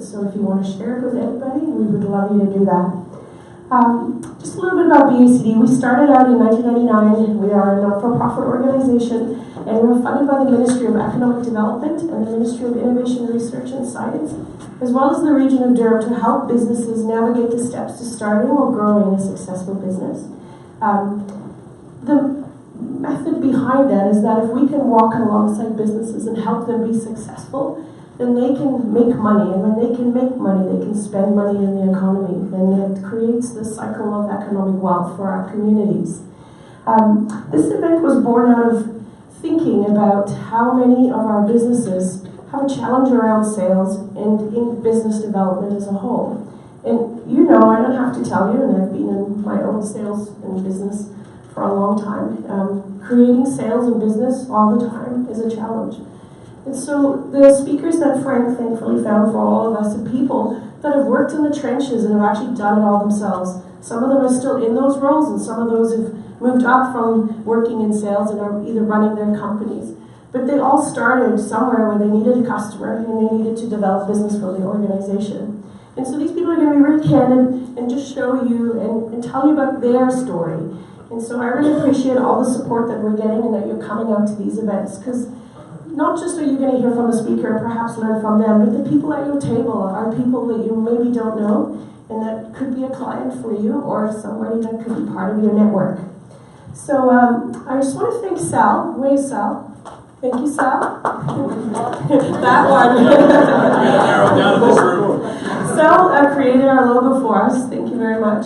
it. So if you want to share it with anybody, we would love you to do that. Just a little bit about BACD. We started out in 1999. We are a not-for-profit organization, and we're funded by the Ministry of Economic Development and the Ministry of Innovation, Research and Science, as well as the region of Durham, to help businesses navigate the steps to starting or growing a successful business. The method behind that is that if we can walk alongside businesses and help them be successful, then they can make money, and when they can make money, they can spend money in the economy, and it creates this cycle of economic wealth for our communities. This event was born out of thinking about how many of our businesses have a challenge around sales and in business development as a whole. And you know, I don't have to tell you, and I've been in my own sales and business for a long time, creating sales and business all the time is a challenge. And so the speakers that Frank thankfully found for all of us are people that have worked in the trenches and have actually done it all themselves. Some of them are still in those roles, and some of those have moved up from working in sales and are either running their companies. But they all started somewhere where they needed a customer and they needed to develop business for the organization. And so these people are going to be really candid and just show you and tell you about their story. And so I really appreciate all the support that we're getting and that you're coming out to these events, because not just are you going to hear from the speaker and perhaps learn from them, but the people at your table are people that you maybe don't know and that could be a client for you or somebody that could be part of your network. So I just want to thank Sal. Where's Sal? Thank you, Sal. That one. Sal created our logo for us. Thank you very much.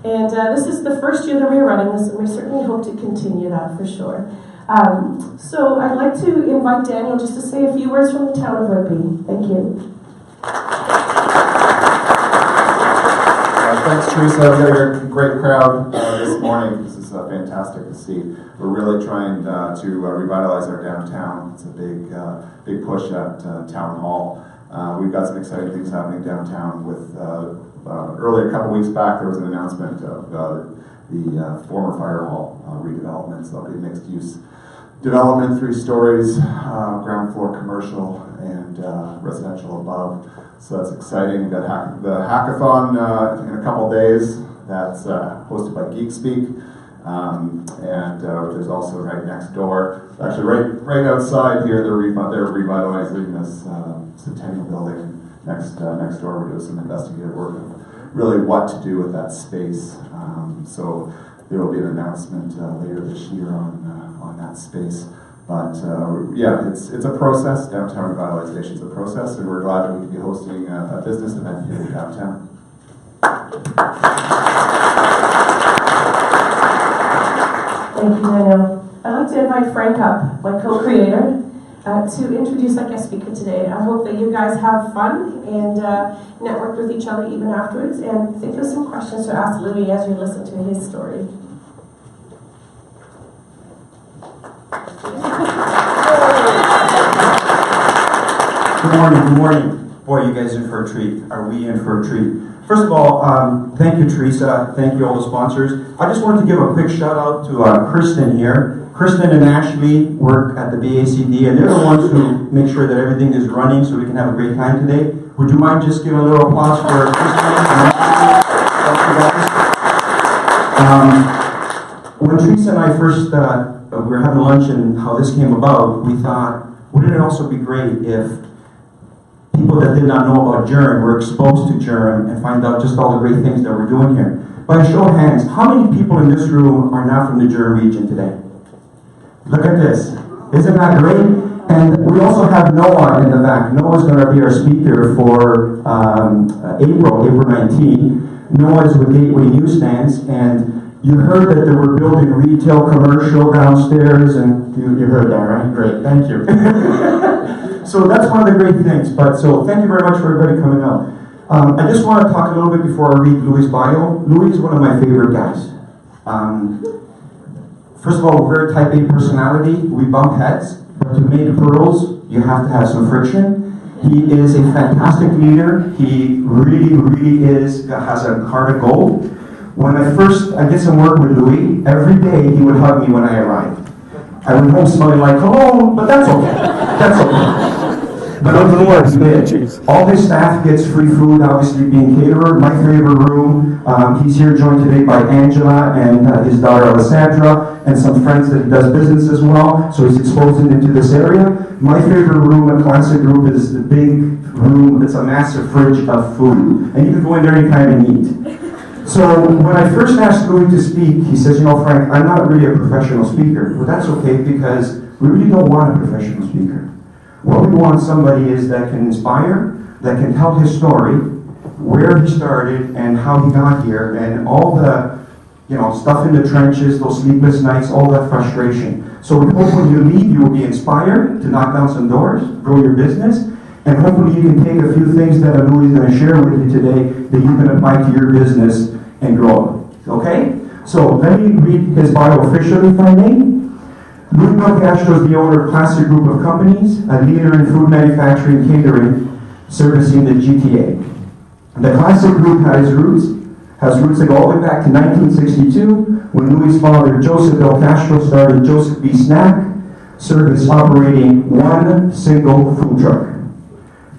And this is the first year that we're running this, and we certainly hope to continue that for sure. So I'd like to invite Daniel just to say a few words from the town of Whitby. Thank you. Thanks, Teresa. We got a great crowd this morning. This is fantastic to see. We're really trying to revitalize our downtown. It's a big push at Town Hall. We've got some exciting things happening downtown with earlier, a couple weeks back, there was an announcement of the former fire hall redevelopment. So it'll be mixed use development, 3 stories, ground floor commercial and residential above. So that's exciting. We've got the hackathon in a couple days. That's hosted by Geek Speak. And there's also right next door, actually right outside here, they're revitalizing this Centennial Building. Next door, we're doing some investigative work of really what to do with that space. So there will be an announcement later this year on that space. But yeah, it's a process. Downtown revitalization is a process, and we're glad that we can be hosting a business event here in downtown. Thank you, Daniel. I'd like to invite Frank up, my co-creator, to introduce our guest speaker today. I hope that you guys have fun and network with each other even afterwards, and think of some questions to ask Louie as you listen to his story. Good morning. Boy, you guys in for a treat. Are we in for a treat? First of all, thank you, Teresa. Thank you, all the sponsors. I just wanted to give a quick shout out to Kristen here. Kristen and Ashley work at the BACD, and they're the ones who make sure that everything is running so we can have a great time today. Would you mind just giving a little applause for Kristen and Ashley? When Teresa and I first we were having lunch and how this came about, we thought, wouldn't it also be great if people that did not know about Durham were exposed to Durham and find out just all the great things that we're doing here. By a show of hands, how many people in this room are not from the Durham region today? Look at this. Isn't that great? And we also have Noah in the back. Noah's going to be our speaker for April 19. Noah is with Gateway Newsstands, and you heard that they were building retail, commercial downstairs, and you heard that, right? Great, thank you. So that's one of the great things. So thank you very much for everybody coming out. I just want to talk a little bit before I read Louie's bio. Louie is one of my favorite guys. First of all, we're very type A personality. We bump heads, but to make pearls, you have to have some friction. He is a fantastic leader. He really has a heart of gold. When I did some work with Louie, every day he would hug me when I arrived. I went home smelling like cologne, but that's okay. That's okay. But all his staff gets free food, obviously being caterer. My favorite room, he's here joined today by Angela and his daughter Alessandra and some friends that he does business as well, so he's exposing into this area. My favorite room at Classic Group is the big room. It's a massive fridge of food, and you can go in there anytime and eat. So when I first asked Louie to speak, he says, Frank, I'm not really a professional speaker. Well, that's okay, because we really don't want a professional speaker. What we want somebody is that can inspire, that can tell his story, where he started and how he got here, and all the stuff in the trenches, those sleepless nights, all that frustration. So we hope when you leave, you will be inspired to knock down some doors, grow your business, and hopefully you can take a few things that Louie is going to share with you today that you can apply to your business and grow it. Okay? So let me read his bio officially, if I may. Louie Belcastro is the owner of Classic Group of Companies, a leader in food manufacturing and catering, servicing the GTA. The Classic Group has roots that go all the way back to 1962, when Louie's father, Joseph Belcastro, started Joseph B. Snack Service, operating one single food truck.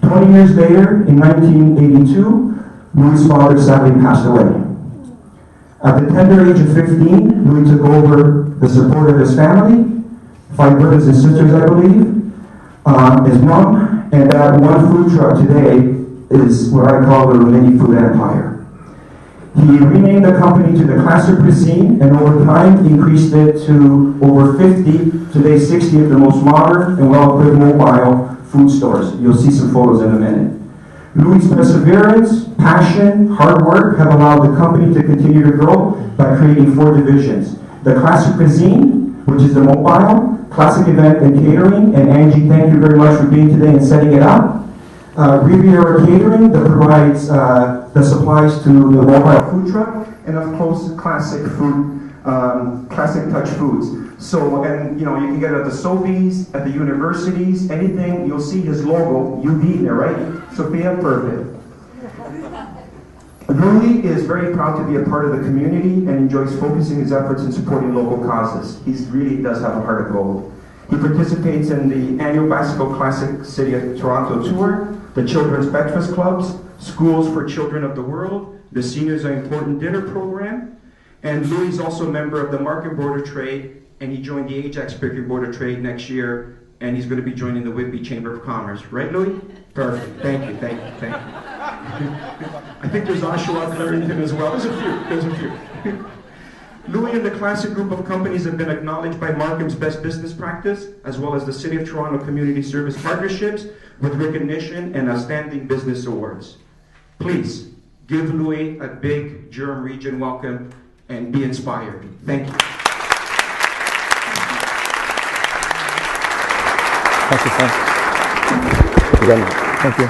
20 years later, in 1982, Louie's father sadly passed away. At the tender age of 15, Louie took over the support of his family, 5 brothers and sisters, I believe, his mom, and that one food truck today is what I call the mini food empire. He renamed the company to the Classic Cuisine, and over time increased it to over 50, today 60 of the most modern and well-equipped mobile food stores. You'll see some photos in a minute. Louie's perseverance, passion, hard work have allowed the company to continue to grow by creating 4 divisions. The Classic Cuisine, which is the mobile, Classic Event and Catering, and Angie, thank you very much for being today and setting it up. Riviera Catering, that provides the supplies to the mobile food truck, and of course, Classic Food, Classic Touch Foods. So, and you can get it at the Sobeys, at the universities, anything, you'll see his logo, UB there, right? Sophia, perfect. Louie is very proud to be a part of the community and enjoys focusing his efforts in supporting local causes. He really does have a heart of gold. He participates in the annual Bicycle Classic City of Toronto Tour, the Children's Breakfast Clubs, Schools for Children of the World, the Seniors Are Important Dinner Program, and Louie is also a member of the Market Board of Trade, and he joined the Ajax Bakery Board of Trade next year, and he's going to be joining the Whitby Chamber of Commerce. Right, Louie? Perfect. Thank you. I think there's Oshawa Clarington as well. There's a few. Louie and the Classic Group of Companies have been acknowledged by Markham's Best Business Practice, as well as the City of Toronto Community Service Partnerships, with recognition and outstanding business awards. Please give Louie a big Durham Region welcome and be inspired. Thank you. Thank you, Frank. Again, thank you.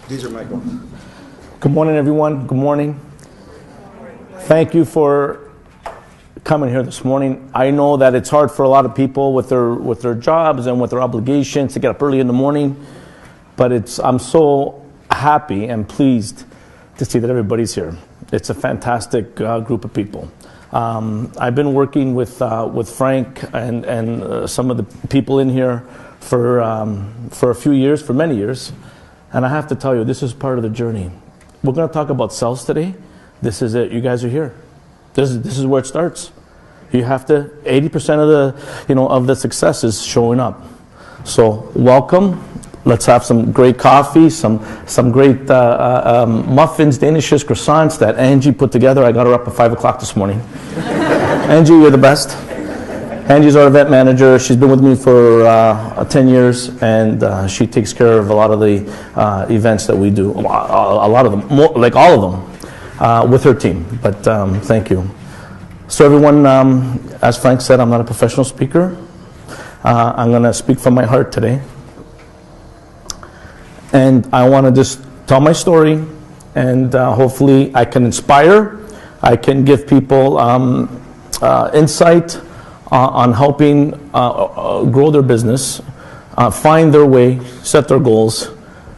These are my goals. Good morning, everyone. Good morning. Thank you for coming here this morning. I know that it's hard for a lot of people with their jobs and with their obligations to get up early in the morning, but I'm so happy and pleased to see that everybody's here. It's a fantastic group of people. I've been working with Frank and some of the people in here for a few years, for many years, and I have to tell you, this is part of the journey. We're going to talk about sales today. This is it. You guys are here. This is where it starts. You have to 80% of the success is showing up. So welcome. Let's have some great coffee, some great muffins, Danishes, croissants that Angie put together. I got her up at 5 o'clock this morning. Angie, you're the best. Angie's our event manager. She's been with me for 10 years, and she takes care of a lot of the events that we do. A lot of them, like all of them, with her team. But thank you. So everyone, as Frank said, I'm not a professional speaker. I'm going to speak from my heart today. And I want to just tell my story, and hopefully I can inspire. I can give people insight on helping grow their business, find their way, set their goals,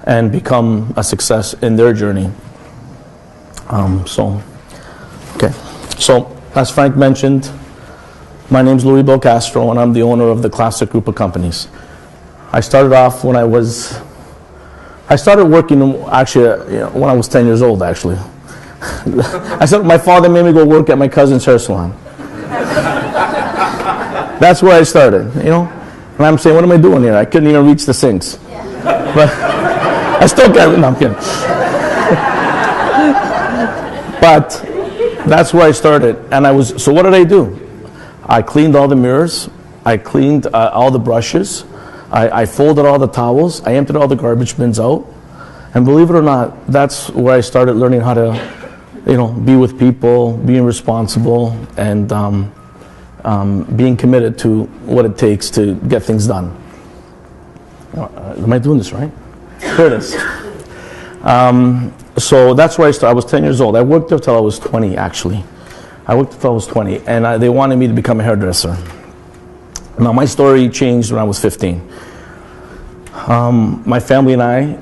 and become a success in their journey. So as Frank mentioned, my name's Louie Belcastro, and I'm the owner of the Classic Group of Companies. I started off when I started working actually when I was 10 years old, actually. My father made me go work at my cousin's hair salon. That's where I started, And I'm saying, what am I doing here? I couldn't even reach the sinks. But I still can't. No, I'm kidding. But that's where I started. So what did I do? I cleaned all the mirrors. I cleaned all the brushes. I folded all the towels. I emptied all the garbage bins out. And believe it or not, that's where I started learning how to, be with people, being responsible, and being committed to what it takes to get things done. Am I doing this right? Here it is. So that's where I started. I was 10 years old. I worked there till I was 20, actually. I worked till I was 20, and they wanted me to become a hairdresser. Now, my story changed when I was 15. My family and I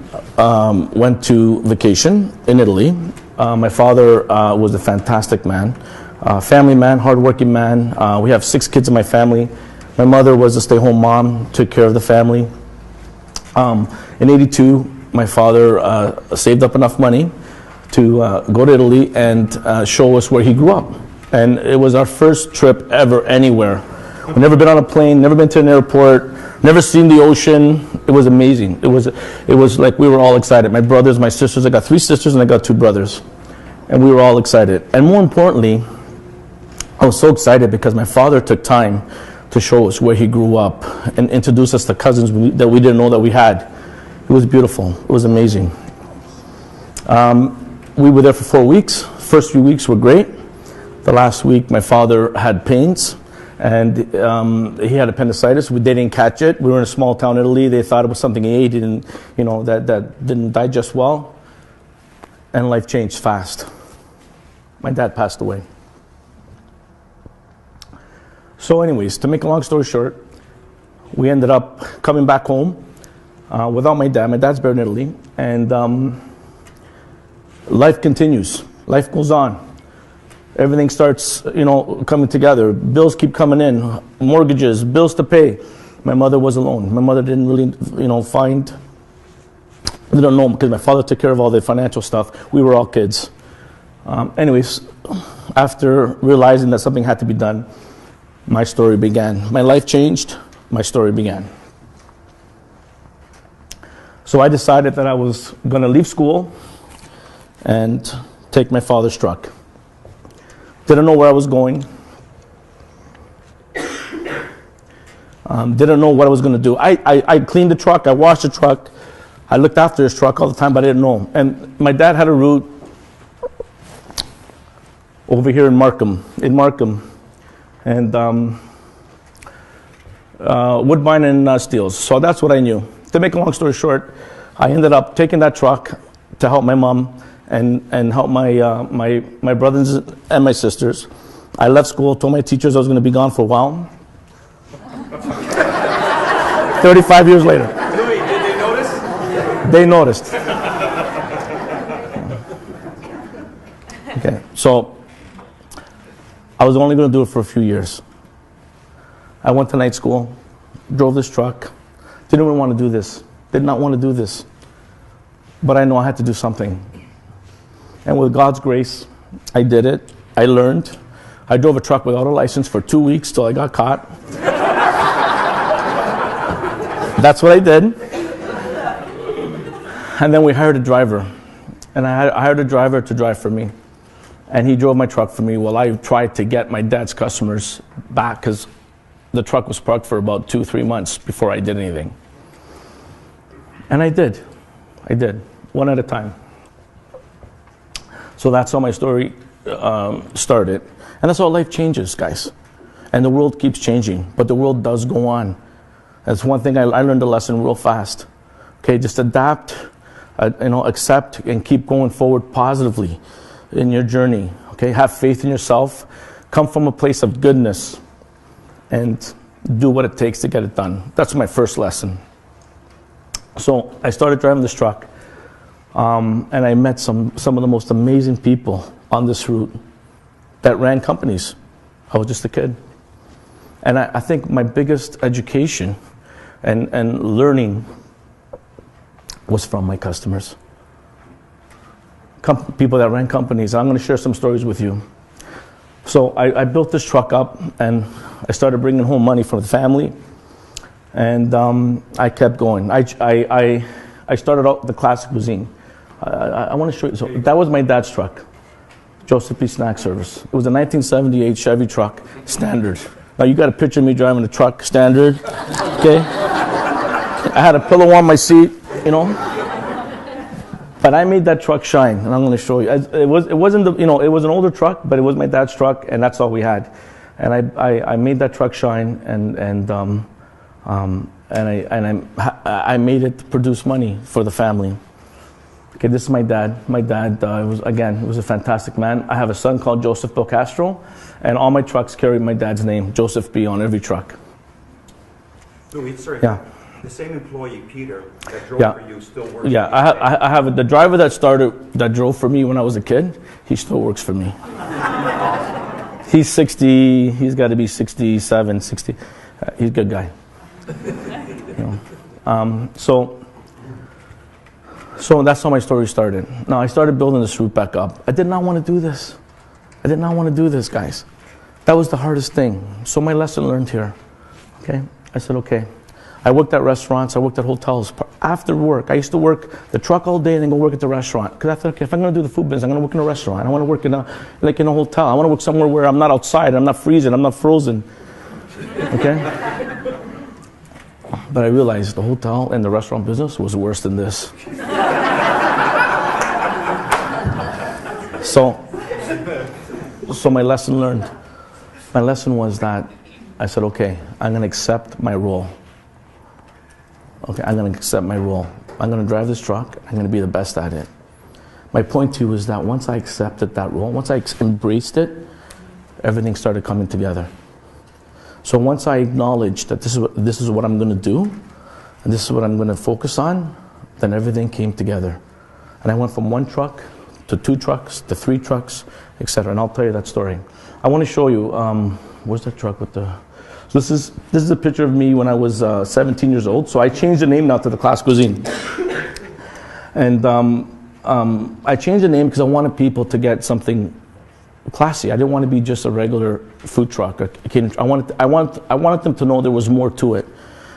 went to vacation in Italy. My father was a fantastic man, family man, hardworking man. We have 6 kids in my family. My mother was a stay-home mom, took care of the family. In '82, my father saved up enough money to go to Italy and show us where he grew up. And it was our first trip ever anywhere. We've never been on a plane, never been to an airport, never seen the ocean. It was amazing. It was like we were all excited. My brothers, my sisters. I got 3 sisters and I got 2 brothers. And we were all excited. And more importantly, I was so excited because my father took time to show us where he grew up and introduce us to cousins that we didn't know that we had. It was beautiful. It was amazing. We were there for 4 weeks. First few weeks were great. The last week, my father had pains, and he had appendicitis. They didn't catch it. We were in a small town, Italy. They thought it was something he ate, and that didn't digest well. And life changed fast. My dad passed away. So anyways, to make a long story short, we ended up coming back home without my dad. My dad's buried in Italy. And life continues. Life goes on. Everything starts, coming together. Bills keep coming in. Mortgages, bills to pay. My mother was alone. My mother didn't really, I don't know because my father took care of all the financial stuff. We were all kids. Anyways, after realizing that something had to be done, my story began. My life changed. My story began. So I decided that I was going to leave school and take my father's truck. Didn't know where I was going. Didn't know what I was going to do. I cleaned the truck. I washed the truck. I looked after his truck all the time, but I didn't know. And my dad had a route over here in Markham. And Woodbine and Steeles. So that's what I knew. To make a long story short, I ended up taking that truck to help my mom and help my brothers and my sisters. I left school, told my teachers I was going to be gone for a while. 35 years later. Louie, did they notice? They noticed. Okay, so I was only going to do it for a few years. I went to night school, drove this truck, didn't even want to do this, did not want to do this. But I know I had to do something. And with God's grace, I did it. I learned. I drove a truck without a license for 2 weeks till I got caught. That's what I did. And then we hired a driver. And I hired a driver to drive for me. And he drove my truck for me while I tried to get my dad's customers back because the truck was parked for about 2-3 months before I did anything. And I did. One at a time. So that's how my story started. And that's how life changes, guys. And the world keeps changing, but the world does go on. That's one thing I learned a lesson real fast. Okay, just adapt, accept, and keep going forward positively in your journey. Okay, have faith in yourself. Come from a place of goodness, and do what it takes to get it done. That's my first lesson. So I started driving this truck, and I met some of the most amazing people on this route that ran companies. I was just a kid. And I think my biggest education and learning was from my customers. People that ran companies. I'm going to share some stories with you. So I built this truck up, and I started bringing home money for the family, and I kept going. I started out the classic cuisine. I want to show you. So that was my dad's truck, Joseph B. Snack Service. It was a 1978 Chevy truck, standard. Now you got a picture of me driving a truck, standard. Okay. I had a pillow on my seat, you know. But I made that truck shine, and I'm going to show you. It wasn't it was an older truck, but it was my dad's truck, and that's all we had. And I made that truck shine, and I made it produce money for the family. Okay, this is my dad. My dad was a fantastic man. I have a son called Joseph Belcastro, and all my trucks carry my dad's name, Joseph B, on every truck. Louie, sorry. Yeah. The same employee, Peter, that drove Yeah. for you still works. Yeah, I have the driver that drove for me when I was a kid. He still works for me. He's 60. He's got to be 67, 60. He's a good guy. You know. So that's how my story started. Now I started building this route back up. I did not want to do this. Guys. That was the hardest thing. So my lesson learned here. Okay, I said okay. I worked at restaurants. I worked at hotels. After work, I used to work the truck all day and then go work at the restaurant. Because I thought, okay, if I'm going to do the food business, I'm going to work in a restaurant. I want to work in a hotel. I want to work somewhere where I'm not outside. I'm not freezing. I'm not frozen. Okay? But I realized the hotel and the restaurant business was worse than this. So my lesson learned. My lesson was that I said, okay, I'm going to accept my role. Okay, I'm going to accept my role. I'm going to drive this truck. I'm going to be the best at it. My point to you is that once I accepted that role, once I embraced it, everything started coming together. So once I acknowledged that this is what I'm going to do, and this is what I'm going to focus on, then everything came together. And I went from 1 truck to 2 trucks to 3 trucks, etc. And I'll tell you that story. I want to show you. Where's that truck with the? So this is a picture of me when I was 17 years old. So I changed the name now to the Classic Cuisine. And I changed the name because I wanted people to get something classy. I didn't want to be just a regular food truck. I wanted them to know there was more to it.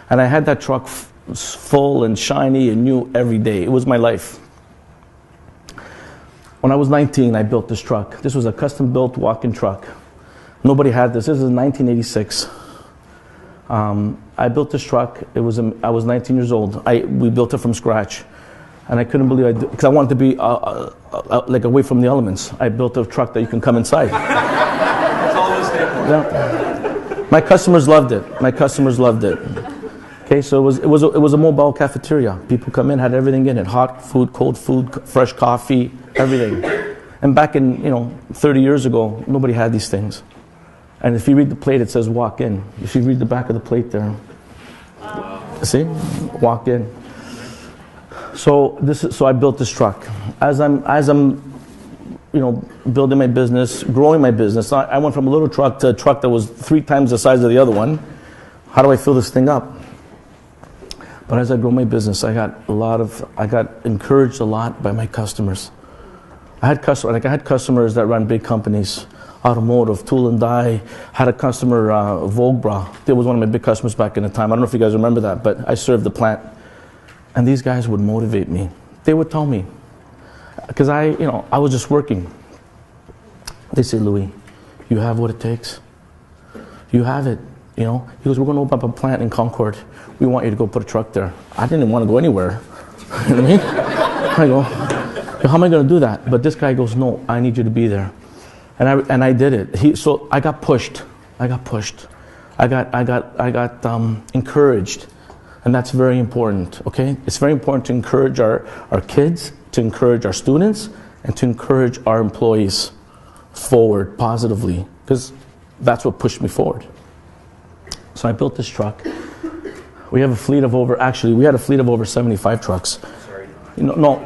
And I had that truck full and shiny and new every day. It was my life. When I was 19, I built this truck. This was a custom-built walk-in truck. Nobody had this. This is 1986. I built this truck. I was 19 years old. We built it from scratch, and I couldn't believe it because I wanted to be like away from the elements. I built a truck that you can come inside. That's all this thing. Yeah. My customers loved it. Okay, so it was a mobile cafeteria. People come in, had everything in it: hot food, cold food, fresh coffee, everything. And back in 30 years ago, nobody had these things. And if you read the plate, it says walk in. If you read the back of the plate there, see, walk in. So I built this truck. As I'm building my business, growing my business, I went from a little truck to a truck that was 3 times the size of the other one. How do I fill this thing up? But as I grow my business, I got encouraged a lot by my customers. I had customers that run big companies. Automotive, tool and die. Had a customer, Vogbra. They was one of my big customers back in the time. I don't know if you guys remember that, but I served the plant. And these guys would motivate me. They would tell me, because I was just working. They say, Louie, you have what it takes. You have it. He goes, we're going to open up a plant in Concord. We want you to go put a truck there. I didn't want to go anywhere. You know what I mean? I go, how am I going to do that? But this guy goes, no, I need you to be there. And I did it. So I got pushed. I got encouraged, and that's very important. Okay, it's very important to encourage our kids, to encourage our students, and to encourage our employees forward positively, because that's what pushed me forward. So I built this truck. We had a fleet of over 75 trucks. Sorry. No,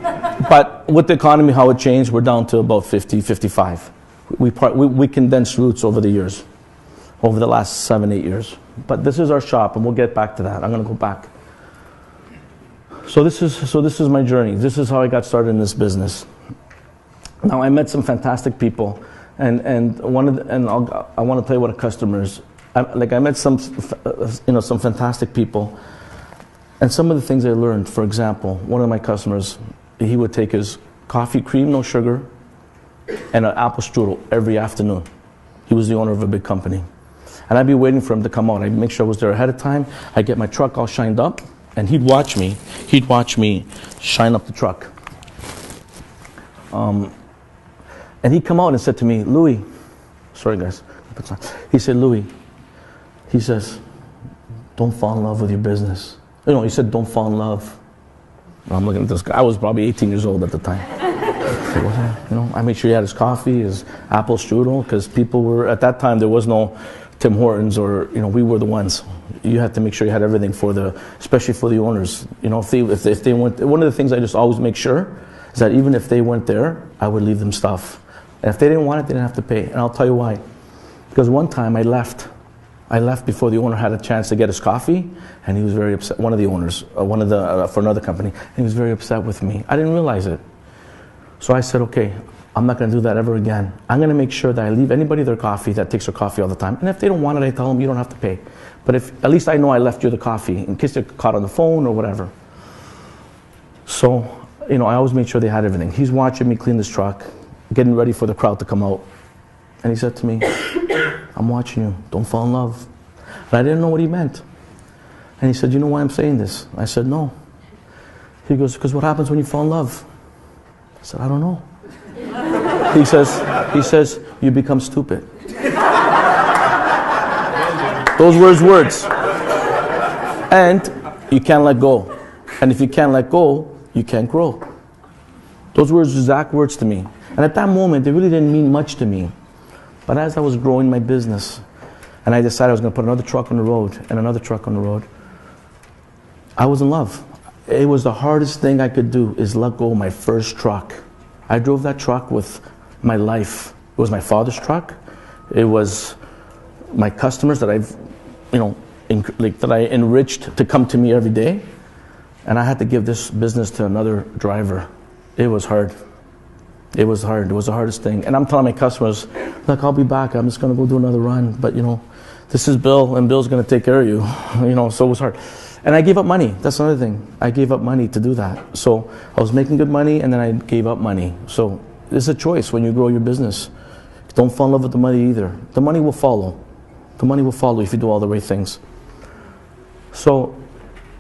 but with the economy, how it changed, we're down to about 50, 55. We condensed routes over the years. over the last 7, 8 years. But this is our shop, and we'll get back to that. I'm going to go back. So this is my journey. This is how I got started in this business. Now, I met some fantastic people, and I want to tell you what a customer is. I met some fantastic people, and some of the things I learned. For example, one of my customers, he would take his coffee cream, no sugar, and an apple strudel every afternoon. He was the owner of a big company, and I'd be waiting for him to come out. I'd make sure I was there ahead of time. I'd get my truck all shined up, and he'd watch me. He'd watch me shine up the truck. And he'd come out and said to me, Louie, sorry guys, he said, Louie, he says, don't fall in love with your business. He said, don't fall in love. And I'm looking at this guy. I was probably 18 years old at the time. I made sure he had his coffee, his apple strudel, because people were, at that time, there was no Tim Hortons or, we were the ones. You had to make sure you had everything especially for the owners. If they went, one of the things I just always make sure is that even if they weren't there, I would leave them stuff. And if they didn't want it, they didn't have to pay. And I'll tell you why. Because one time I left before the owner had a chance to get his coffee, and he was very upset. One of the owners, for another company, and he was very upset with me. I didn't realize it. So I said, okay, I'm not going to do that ever again. I'm going to make sure that I leave anybody their coffee that takes their coffee all the time. And if they don't want it, I tell them you don't have to pay. But at least I know I left you the coffee in case they're caught on the phone or whatever. So, I always made sure they had everything. He's watching me clean this truck, getting ready for the crowd to come out. And he said to me, I'm watching you, don't fall in love. And I didn't know what he meant. And he said, you know why I'm saying this? I said, no. He goes, because what happens when you fall in love? I said, I don't know. He says, you become stupid. Those were his words. And you can't let go. And if you can't let go, you can't grow. Those were his exact words to me. And at that moment, they really didn't mean much to me. But as I was growing my business, and I decided I was going to put another truck on the road and another truck on the road, I was in love. It was the hardest thing I could do, is let go of my first truck. I drove that truck with my life. It was my father's truck. It was my customers that that I enriched to come to me every day. And I had to give this business to another driver. It was hard. It was hard. It was the hardest thing. And I'm telling my customers, look, I'll be back. I'm just going to go do another run. But, this is Bill, and Bill's going to take care of you. So it was hard. And I gave up money. That's another thing. I gave up money to do that. So I was making good money, and then I gave up money. So it's a choice when you grow your business. Don't fall in love with the money either. The money will follow. The money will follow if you do all the right things. So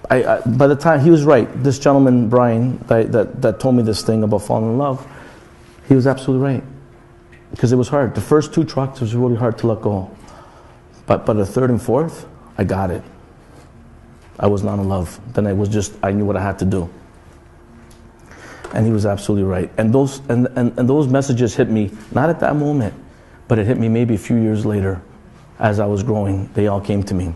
by the time, he was right. This gentleman, Brian, that told me this thing about falling in love, he was absolutely right. Because it was hard. The first 2 trucks was really hard to let go. But the third and fourth, I got it. I was not in love. Then I knew what I had to do. And he was absolutely right. And those messages hit me, not at that moment, but it hit me maybe a few years later. As I was growing, they all came to me.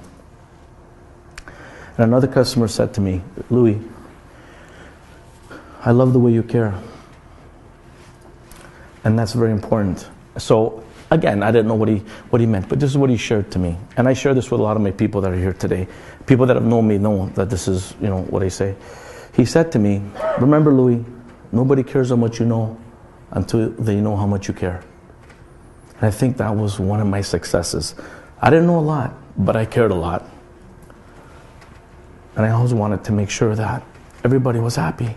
And another customer said to me, Louie, I love the way you care. And that's very important. So again, I didn't know what he meant, but this is what he shared to me. And I share this with a lot of my people that are here today. People that have known me know that this is, what I say. He said to me, remember, Louie, nobody cares how much you know until they know how much you care. And I think that was one of my successes. I didn't know a lot, but I cared a lot. And I always wanted to make sure that everybody was happy.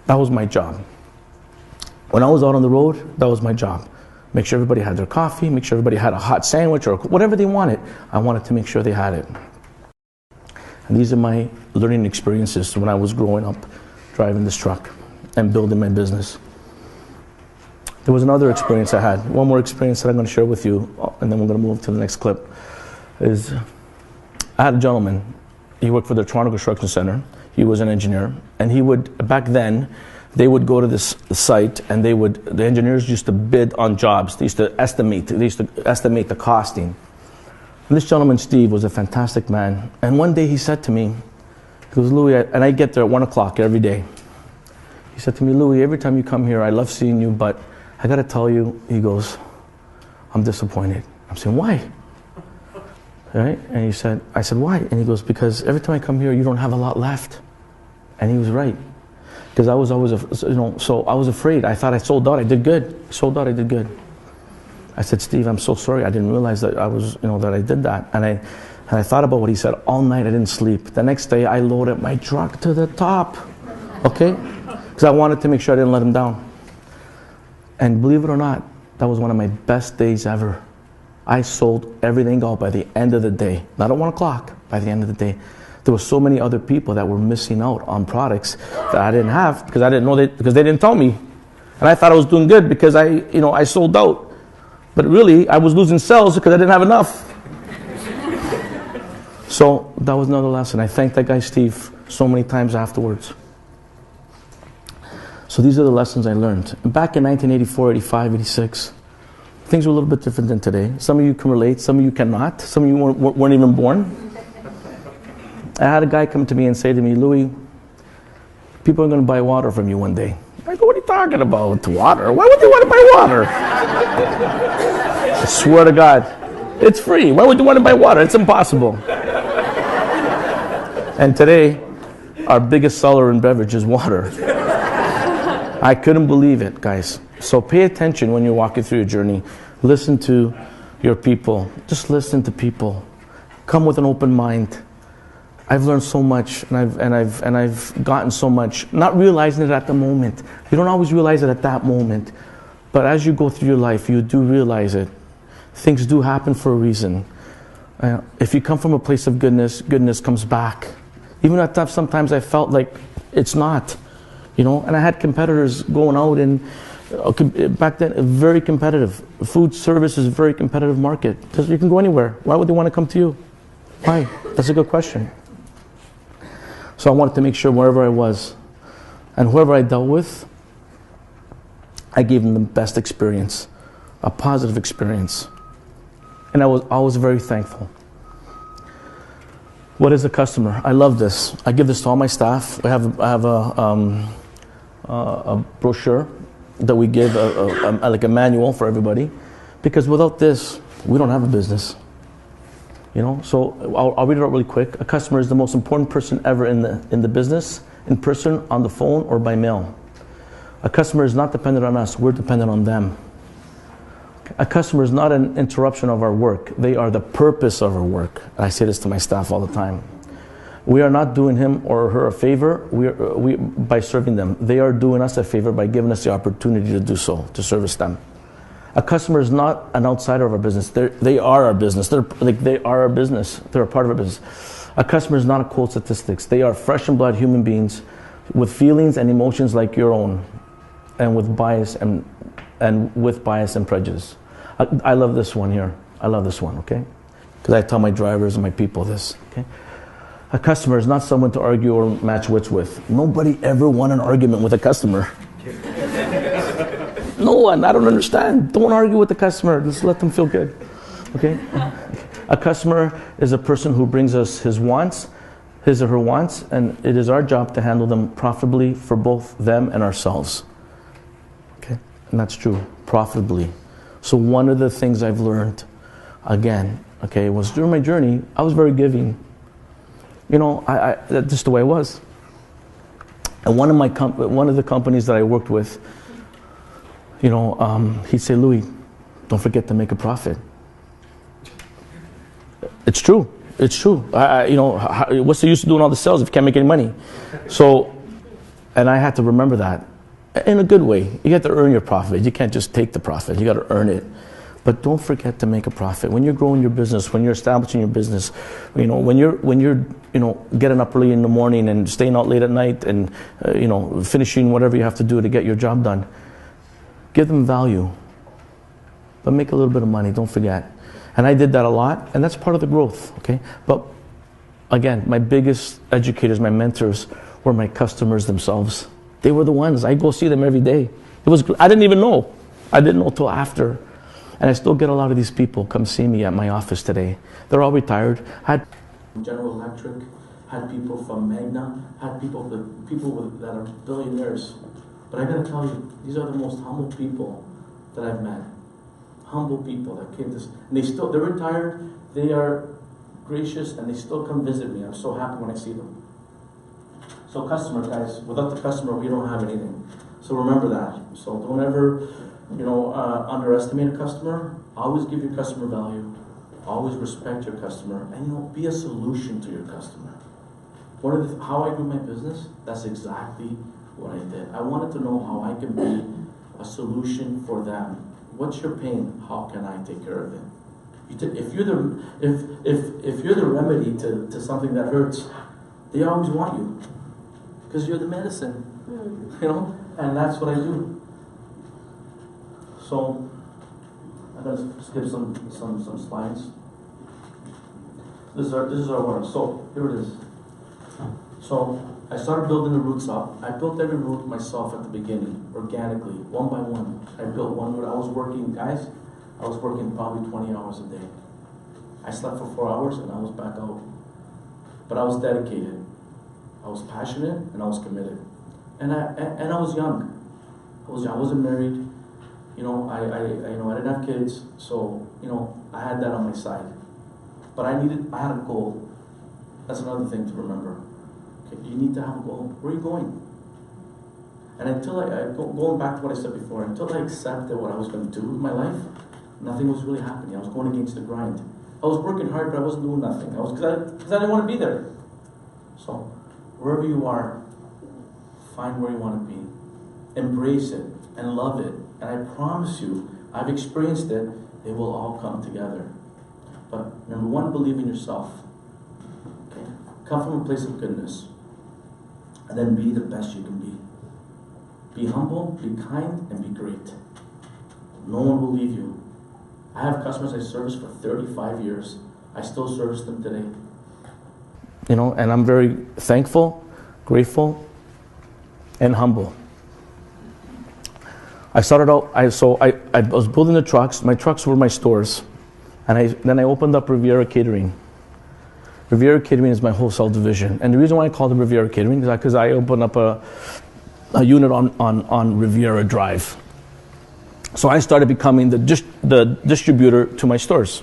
That was my job. When I was out on the road, that was my job. Make sure everybody had their coffee, make sure everybody had a hot sandwich or whatever they wanted. I wanted to make sure they had it. And these are my learning experiences when I was growing up, driving this truck and building my business. There was another experience I had. One more experience that I'm going to share with you, and then we're going to move to the next clip. I had a gentleman. He worked for the Toronto Construction Center. He was an engineer, and he would, back then, they would go to this site, and the engineers used to bid on jobs. They used to estimate the costing. And this gentleman, Steve, was a fantastic man. And one day he said to me, he goes, Louie, and I get there at 1 o'clock every day. He said to me, Louie, every time you come here, I love seeing you, but I got to tell you, he goes, I'm disappointed. I'm saying, why? Right? And I said, why? And he goes, because every time I come here, you don't have a lot left. And he was right. Because I was always, so I was afraid. I thought I sold out, I did good. Sold out, I did good. I said, Steve, I'm so sorry. I didn't realize that that I did that. And I thought about what he said all night. I didn't sleep. The next day, I loaded my truck to the top. Okay? Because I wanted to make sure I didn't let him down. And believe it or not, that was one of my best days ever. I sold everything out by the end of the day. Not at 1 o'clock, by the end of the day. There were so many other people that were missing out on products that I didn't have because I didn't know because they didn't tell me. And I thought I was doing good because I sold out. But really, I was losing sales because I didn't have enough. So that was another lesson. I thanked that guy Steve so many times afterwards. So these are the lessons I learned. Back in 1984, 85, 86, things were a little bit different than today. Some of you can relate, some of you cannot. Some of you weren't even born. I had a guy come to me and say to me, Louie, people are going to buy water from you one day. I go, what are you talking about? Water? Why would they want to buy water? I swear to God, it's free. Why would you want to buy water? It's impossible. And today, our biggest seller in beverage is water. I couldn't believe it, guys. So pay attention when you're walking through your journey. Listen to your people. Just listen to people. Come with an open mind. I've learned so much, and I've gotten so much, not realizing it at the moment. You don't always realize it at that moment, but as you go through your life, you do realize it. Things do happen for a reason. If you come from a place of goodness, goodness comes back. Even at times, sometimes I felt like it's not, And I had competitors going out, and back then, very competitive. Food service is a very competitive market. You can go anywhere. Why would they want to come to you? Why? That's a good question. So I wanted to make sure wherever I was and whoever I dealt with, I gave them the best experience, a positive experience. And I was always very thankful. What is a customer? I love this. I give this to all my staff. I have a brochure that we give, like a manual for everybody, because without this, we don't have a business. So I'll read it out really quick. A customer is the most important person ever in the business, in person, on the phone, or by mail. A customer is not dependent on us. We're dependent on them. A customer is not an interruption of our work. They are the purpose of our work. I say this to my staff all the time. We are not doing him or her a favor by serving them. They are doing us a favor by giving us the opportunity to do so, to service them. A customer is not an outsider of our business. They are our business. They are our business. They're a part of our business. A customer is not a cold statistics. They are flesh and blood human beings with feelings and emotions like your own, and with bias and prejudice. I love this one here. I love this one, okay? Because I tell my drivers and my people this, okay? A customer is not someone to argue or match wits with. Nobody ever won an argument with a customer. No one. I don't understand. Don't argue with the customer. Just let them feel good. Okay? A customer is a person who brings us his or her wants, and it is our job to handle them profitably for both them and ourselves. Okay? And that's true. Profitably. So one of the things I've learned, again, okay, was during my journey, I was very giving. That's just the way I was. And one of the companies that I worked with, he'd say, Louie, don't forget to make a profit. It's true. It's true. What's the use of doing all the sales if you can't make any money? So, and I had to remember that in a good way. You have to earn your profit. You can't just take the profit. You got to earn it. But don't forget to make a profit. When you're growing your business, when you're establishing your business, when you're getting up early in the morning and staying out late at night and finishing whatever you have to do to get your job done, give them value, but make a little bit of money. Don't forget. And I did that a lot, and that's part of the growth. Okay, but again, my biggest educators, my mentors, were my customers themselves. They were the ones. I go see them every day. I didn't even know. I didn't know till after. And I still get a lot of these people come see me at my office today. They're all retired. I had General Electric, had people from Magna, had people that are billionaires. But I gotta tell you, these are the most humble people that I've met. humble people that came to, and they're retired, they are gracious, and they still come visit me. I'm so happy when I see them. So customers, guys, without the customer, we don't have anything. So remember that. So don't ever, underestimate a customer. Always give your customer value. Always respect your customer, and be a solution to your customer. How I grew my business, that's exactly what I did. I wanted to know how I can be a solution for them. What's your pain? How can I take care of it? If you're the remedy to something that hurts, they always want you because you're the medicine, and that's what I do. So I'm gonna skip some slides. This is our work. So here it is. So I started building the roots up. I built every root myself at the beginning, organically, one by one. I built one root. I was working probably 20 hours a day. I slept for 4 hours and I was back out. But I was dedicated. I was passionate and I was committed. And I was young. I wasn't married. I didn't have kids, so I had that on my side. But I had a goal. That's another thing to remember. Okay, you need to have a goal. Where are you going? And until going back to what I said before, until I accepted what I was going to do with my life, nothing was really happening. I was going against the grind. I was working hard, but I wasn't doing nothing. Because I didn't want to be there. So wherever you are, find where you want to be. Embrace it and love it. And I promise you, I've experienced it, it will all come together. But number one, believe in yourself. Okay? Come from a place of goodness. And then be the best you can be. Be humble, be kind, and be great. No one will leave you. I have customers I serviced for 35 years. I still service them today. And I'm very thankful, grateful, and humble. I started out, I was building the trucks. My trucks were my stores. And then I opened up Riviera Catering. Riviera Catering is my wholesale division. And the reason why I call it Riviera Catering is because I opened up a unit on Riviera Drive. So I started becoming the distributor to my stores,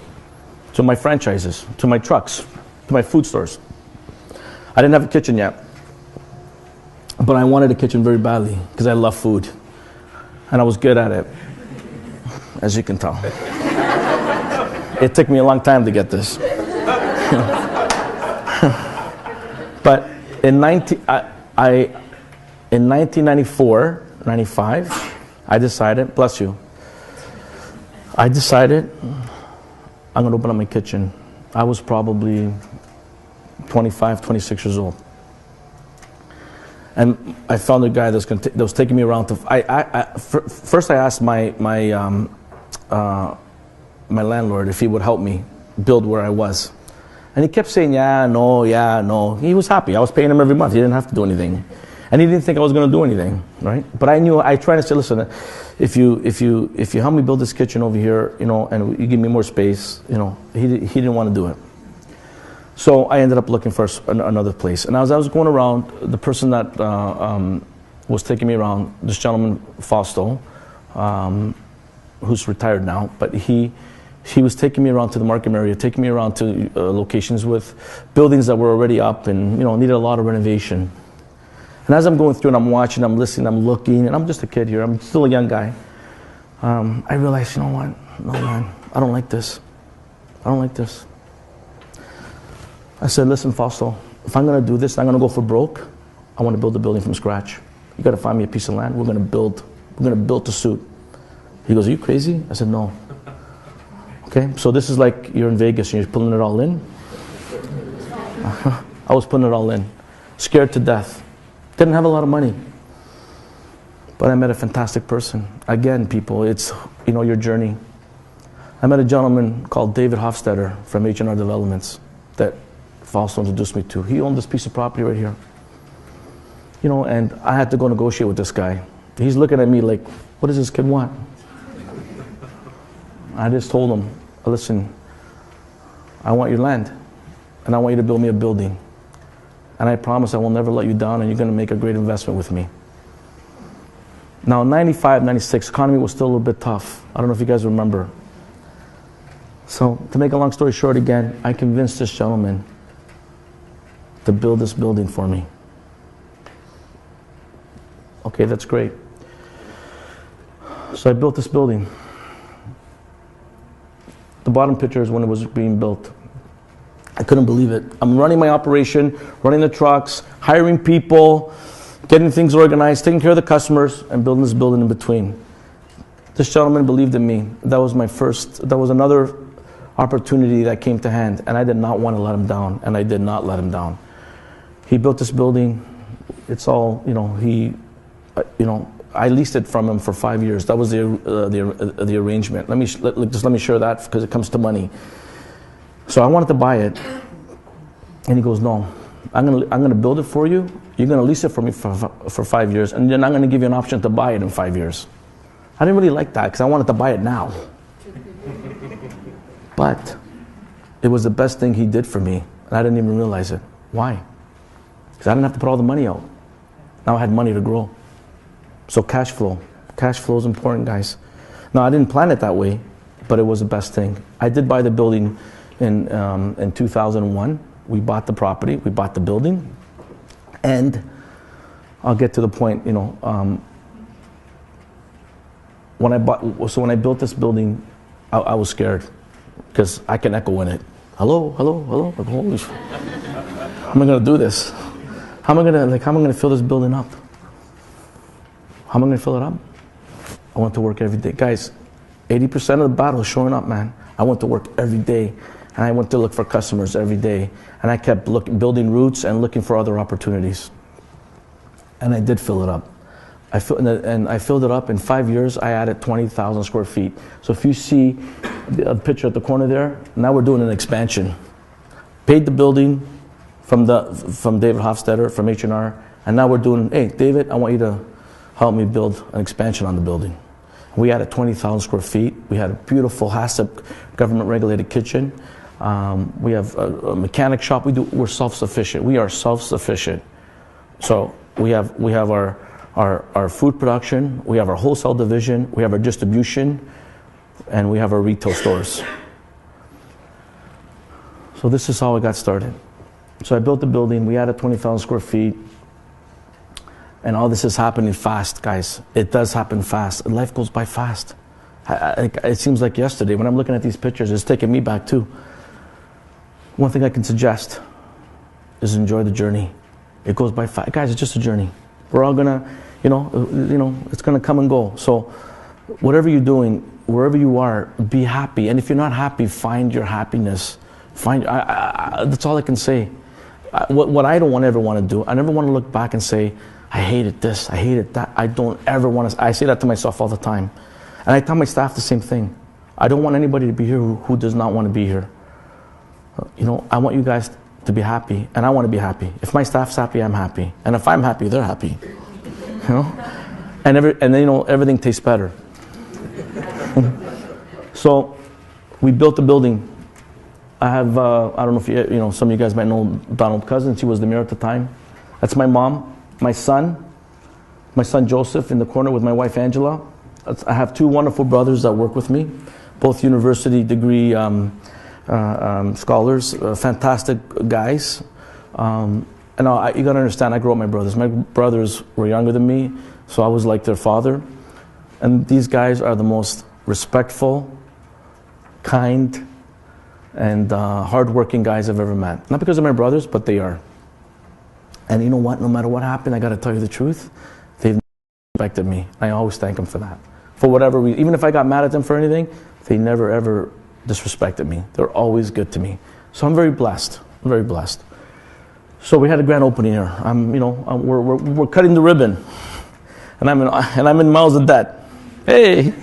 to my franchises, to my trucks, to my food stores. I didn't have a kitchen yet, but I wanted a kitchen very badly because I love food. And I was good at it, as you can tell. It took me a long time to get this. But in 1994, 95, I decided, bless you, I'm going to open up my kitchen. I was probably 25, 26 years old. And I found a guy that was taking me around to. First, I asked my landlord if he would help me build where I was, and he kept saying, "Yeah, no." He was happy. I was paying him every month. He didn't have to do anything, and he didn't think I was going to do anything, right? But I knew. I tried to say, "Listen, if you help me build this kitchen over here, and you give me more space, he didn't want to do it." So I ended up looking for another place. And as I was going around, the person that was taking me around, this gentleman, Fausto, who's retired now, but he was taking me around to the market area, taking me around to locations with buildings that were already up and needed a lot of renovation. And as I'm going through and I'm watching, I'm listening, I'm looking, and I'm just a kid here, I'm still a young guy, I realized, no man, I don't like this. I said, listen, Fausto, if I'm going to do this, I'm going to go for broke. I want to build a building from scratch. You got to find me a piece of land. We're going to build to suit. He goes, are you crazy? I said, no. Okay, so this is like you're in Vegas and you're pulling it all in. I was putting it all in. Scared to death. Didn't have a lot of money. But I met a fantastic person. Again, people, it's, your journey. I met a gentleman called David Hofstetter from H&R Developments that Fausto introduced me to. He owned this piece of property right here. And I had to go negotiate with this guy. He's looking at me like, what does this kid want? I just told him, listen, I want your land, and I want you to build me a building. And I promise I will never let you down, and you're going to make a great investment with me. Now, in 95, 96, economy was still a little bit tough. I don't know if you guys remember. So to make a long story short again, I convinced this gentleman to build this building for me. Okay, that's great. So I built this building. The bottom picture is when it was being built. I couldn't believe it. I'm running my operation, running the trucks, hiring people, getting things organized, taking care of the customers, and building this building in between. This gentleman believed in me. That was another opportunity that came to hand, and I did not want to let him down, and I did not let him down. He built this building. It's all, I leased it from him for 5 years. That was the arrangement. Let me share that because it comes to money. So I wanted to buy it, and he goes, "No, I'm gonna build it for you. You're gonna lease it for me for 5 years, and then I'm gonna give you an option to buy it in 5 years." I didn't really like that because I wanted to buy it now. But it was the best thing he did for me, and I didn't even realize it. Why? Because I didn't have to put all the money out. Now I had money to grow. So cash flow is important, guys. Now I didn't plan it that way, but it was the best thing. I did buy the building in 2001. We bought the property, we bought the building, and I'll get to the point. When I built this building, I was scared because I can echo in it. Hello. Like, holy shit. How am I gonna do this? How am I gonna fill this building up? How am I gonna fill it up? I went to work every day. Guys, 80% of the battle is showing up, man. I went to work every day, and I went to look for customers every day, and I kept building routes and looking for other opportunities. And I did fill it up. I filled it up. In 5 years, I added 20,000 square feet. So if you see the picture at the corner there, now we're doing an expansion. Paid the building from David Hofstetter, from H&R, and now we're doing, hey, David, I want you to help me build an expansion on the building. We added 20,000 square feet. We had a beautiful HACCP government-regulated kitchen. We have a mechanic shop. We're self-sufficient. We are self-sufficient. So we have our food production, we have our wholesale division, we have our distribution, and we have our retail stores. So this is how I got started. So I built the building, we added 20,000 square feet, and all this is happening fast, guys. It does happen fast. Life goes by fast. It seems like yesterday. When I'm looking at these pictures, it's taking me back too. One thing I can suggest is enjoy the journey. It goes by fast. Guys, it's just a journey. We're all gonna, it's gonna come and go. So whatever you're doing, wherever you are, be happy. And if you're not happy, find your happiness. That's all I can say. What I don't ever want to do, I never want to look back and say, I hated this, I hated that. I don't ever want to. I say that to myself all the time. And I tell my staff the same thing. I don't want anybody to be here who does not want to be here. I want you guys to be happy, and I want to be happy. If my staff's happy, I'm happy. And if I'm happy, they're happy. And everything tastes better. So we built the building. I have, I don't know if some of you guys might know Donald Cousins. He was the mayor at the time. That's my mom, my son Joseph in the corner with my wife Angela. I have two wonderful brothers that work with me, both university degree scholars, fantastic guys. And you gotta understand, I grew up with my brothers. My brothers were younger than me, so I was like their father. And these guys are the most respectful, kind, and hardworking guys I've ever met. Not because of my brothers, but they are. And you know what? No matter what happened, I got to tell you the truth. They've never respected me. I always thank them for that. For whatever reason, even if I got mad at them for anything, they never ever disrespected me. They're always good to me. So I'm very blessed. I'm very blessed. So we had a grand opening here. We're cutting the ribbon, and I'm in miles of debt. Hey,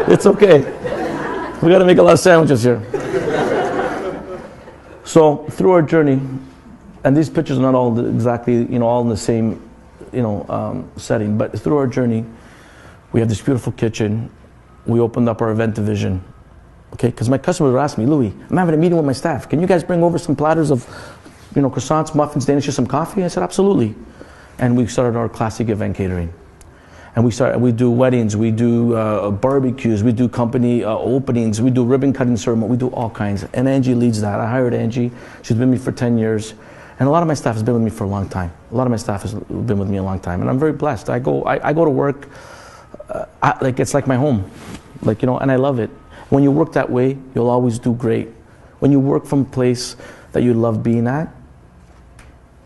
it's okay. We got to make a lot of sandwiches here. So through our journey, and these pictures are not all exactly, all in the same, setting, but through our journey, we have this beautiful kitchen. We opened up our event division, okay? Because my customers would ask me, Louie, I'm having a meeting with my staff. Can you guys bring over some platters of, croissants, muffins, Danishes, some coffee? I said, absolutely. And we started our classic event catering. And we do weddings, we do barbecues, we do company openings, we do ribbon cutting ceremony, we do all kinds. And Angie leads that. I hired Angie. She's been with me for 10 years. And a lot of my staff has been with me for a long time. A lot of my staff has been with me a long time. And I'm very blessed. I go to work, like it's like my home. Like, and I love it. When you work that way, you'll always do great. When you work from a place that you love being at,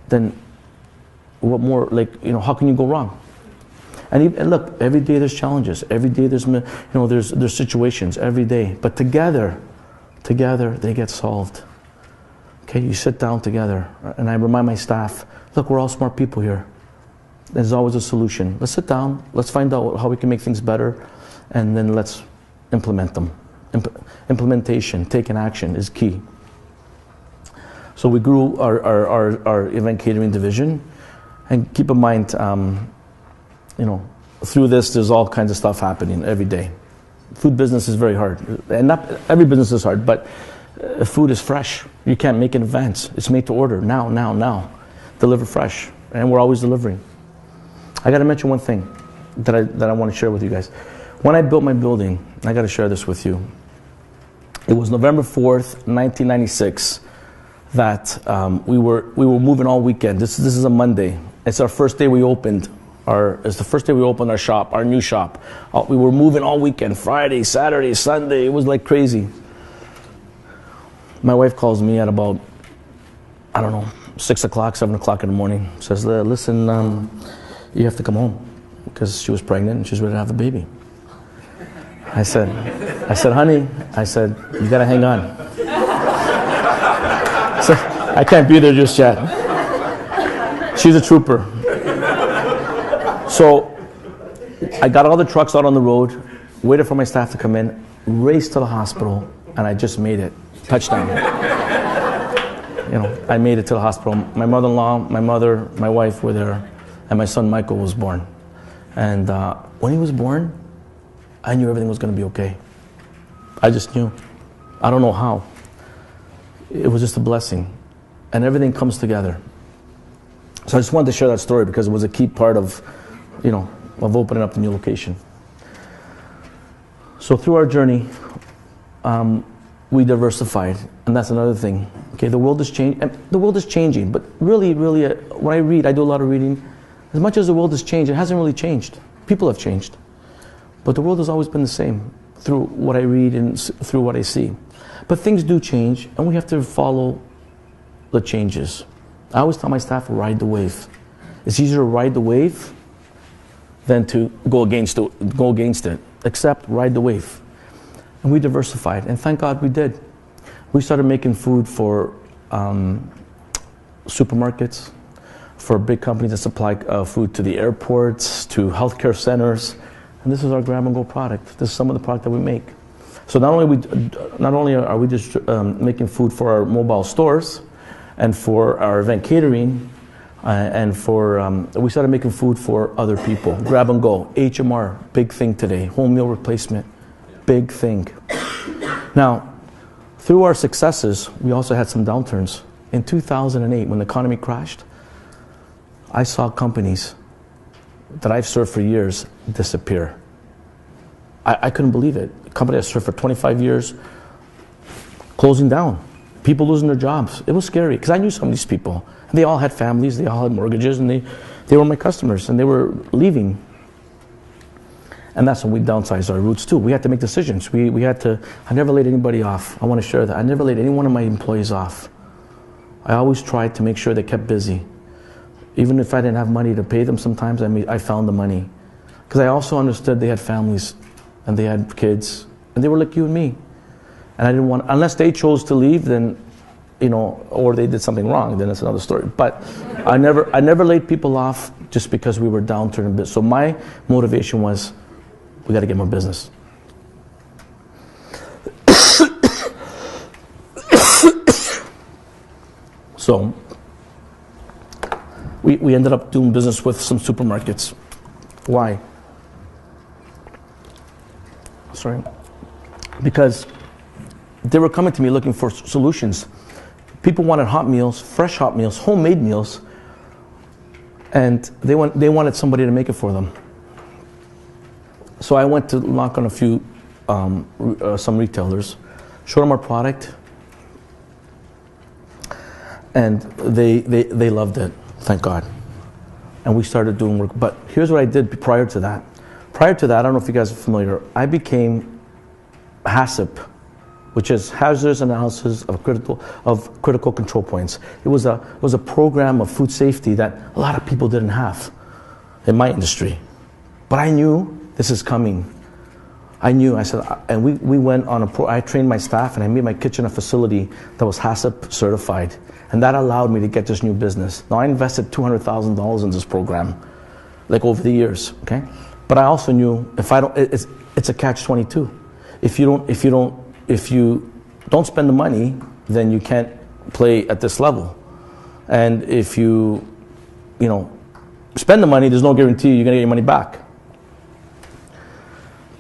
then what more, how can you go wrong? And look, every day there's challenges. Every day there's situations every day. But together they get solved. Okay, you sit down together, and I remind my staff, look, we're all smart people here. There's always a solution. Let's sit down. Let's find out how we can make things better, and then let's implement them. Implementation, taking action is key. So we grew our event catering division, and keep in mind, through this, there's all kinds of stuff happening every day. Food business is very hard, and not every business is hard, but food is fresh. You can't make it in advance. It's made to order, now. Deliver fresh, and we're always delivering. I got to mention one thing that I want to share with you guys. When I built my building, I got to share this with you. It was November 4th, 1996, that we were moving all weekend. This is a Monday. It's our first day we opened. It's the first day we opened our shop, our new shop. We were moving all weekend, Friday, Saturday, Sunday. It was like crazy. My wife calls me at about, 6 o'clock, 7 o'clock in the morning. Says, listen, you have to come home. Because she was pregnant and she's ready to have a baby. I said, honey, you gotta hang on. So, I can't be there just yet. She's a trooper. So I got all the trucks out on the road, waited for my staff to come in, raced to the hospital, and I just made it. Touchdown. I made it to the hospital. My mother-in-law, my mother, my wife were there, and my son Michael was born. And when he was born, I knew everything was going to be okay. I just knew. I don't know how. It was just a blessing. And everything comes together. So I just wanted to share that story because it was a key part of opening up the new location. So through our journey, we diversified, and that's another thing. Okay, the world is changing, but really, when I read, I do a lot of reading. As much as the world has changed, it hasn't really changed. People have changed, but the world has always been the same through what I read and through what I see. But things do change, and we have to follow the changes. I always tell my staff, ride the wave. It's easier to ride the wave than to go against it. Except ride the wave. And we diversified, and thank God we did. We started making food for supermarkets, for big companies that supply food to the airports, to healthcare centers, and this is our grab-and-go product. This is some of the product that we make. So not only are we just making food for our mobile stores, and for our event catering, and we started making food for other people. Grab and go, HMR, big thing today. Home meal replacement, big thing. Now, through our successes, we also had some downturns. In 2008, when the economy crashed, I saw companies that I've served for years disappear. I couldn't believe it. A company I served for 25 years, closing down. People losing their jobs. It was scary because I knew some of these people. And they all had families, they all had mortgages, and they were my customers, and they were leaving. And that's when we downsized our routes too. We had to make decisions. We had to. I never laid anybody off. I want to share that. I never laid any one of my employees off. I always tried to make sure they kept busy. Even if I didn't have money to pay them sometimes, I found the money. Because I also understood they had families, and they had kids, and they were like you and me. And I didn't want, unless they chose to leave, then, or they did something wrong, then that's another story. But I never laid people off just because we were downturn a bit. So my motivation was, we got to get more business. So we ended up doing business with some supermarkets. Why? Sorry. Because they were coming to me looking for solutions. People wanted hot meals, fresh hot meals, homemade meals, and they wanted somebody to make it for them. So I went to knock on a few, some retailers, showed them our product, and they loved it, thank God. And we started doing work. But here's what I did prior to that. Prior to that, I don't know if you guys are familiar, I became HACCP, which is Hazardous Analysis of Critical Control Points. It was a program of food safety that a lot of people didn't have in my industry. But I knew this is coming. I said, and we went on I trained my staff and I made my kitchen a facility that was HACCP certified. And that allowed me to get this new business. Now I invested $200,000 in this program, like over the years, okay? But I also knew it's a catch-22. If you don't spend the money, then you can't play at this level. And if you spend the money, there's no guarantee you're gonna get your money back.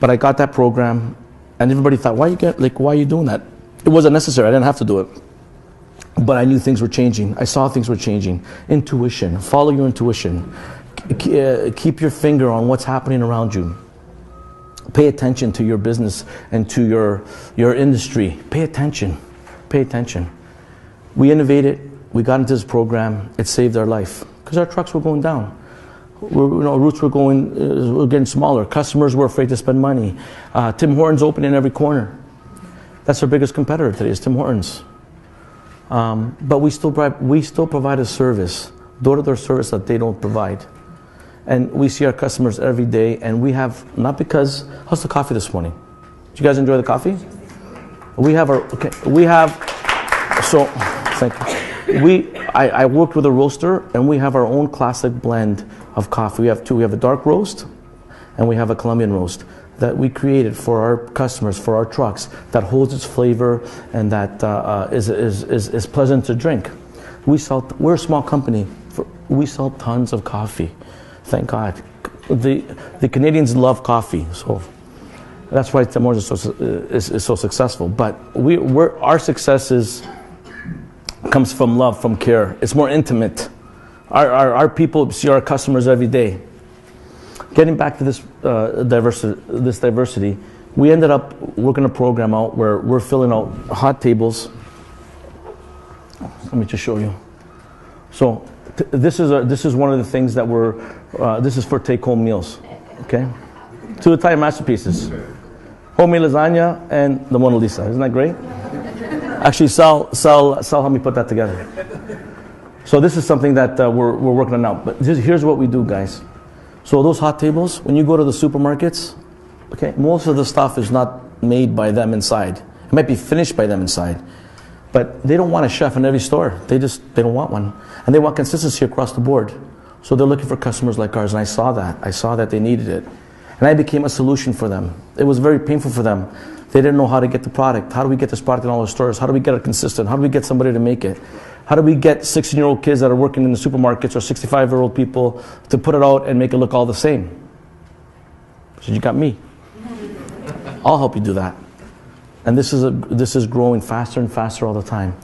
But I got that program, and everybody thought, why are you doing that? It wasn't necessary, I didn't have to do it. But I knew things were changing. I saw things were changing. Intuition, follow your intuition. Keep your finger on what's happening around you. Pay attention to your business and to your industry. Pay attention. Pay attention. We innovated. We got into this program. It saved our life because our trucks were going down. Routes were getting smaller. Customers were afraid to spend money. Tim Hortons open in every corner. That's our biggest competitor today is Tim Hortons. But we still provide a service, door-to-door service that they don't provide. And we see our customers every day, and we have, not because, how's the coffee this morning? Did you guys enjoy the coffee? Thank you. I worked with a roaster, and we have our own classic blend of coffee. We have two. We have a dark roast, and we have a Colombian roast that we created for our customers, for our trucks, that holds its flavor and that is pleasant to drink. We're a small company. We sell tons of coffee. Thank God. The Canadians love coffee, so that's why Tim Hortons is so successful. But our success comes from love, from care. It's more intimate. Our people see our customers every day. Getting back to this diversity, we ended up working a program out where we're filling out hot tables. Let me just show you. So this is one of the things that this is for take-home meals, okay? Two Italian masterpieces, homemade lasagna and the Mona Lisa. Isn't that great? Actually, Sal helped me put that together. So this is something that we're working on now. But here's what we do, guys. So those hot tables, when you go to the supermarkets, okay, most of the stuff is not made by them inside. It might be finished by them inside. But they don't want a chef in every store. They don't want one. And they want consistency across the board. So they're looking for customers like ours, and I saw that. I saw that they needed it. And I became a solution for them. It was very painful for them. They didn't know how to get the product. How do we get this product in all the stores? How do we get it consistent? How do we get somebody to make it? How do we get 16-year-old kids that are working in the supermarkets or 65-year-old people to put it out and make it look all the same? So you got me. I'll help you do that. And this is growing faster and faster all the time.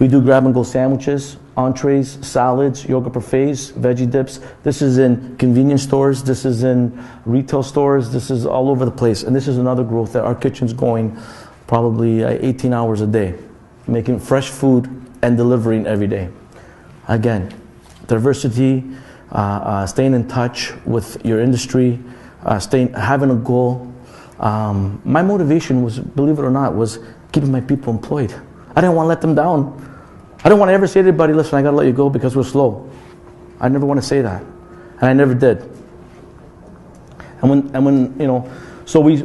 We do grab-and-go sandwiches, entrees, salads, yogurt parfaits, veggie dips. This is in convenience stores. This is in retail stores. This is all over the place. And this is another growth that our kitchen's going probably 18 hours a day, making fresh food and delivering every day. Again, diversity, staying in touch with your industry, having a goal. My motivation was, believe it or not, was keeping my people employed. I didn't want to let them down. I didn't want to ever say to anybody, listen, I got to let you go because we're slow. I never want to say that. And I never did. And when so we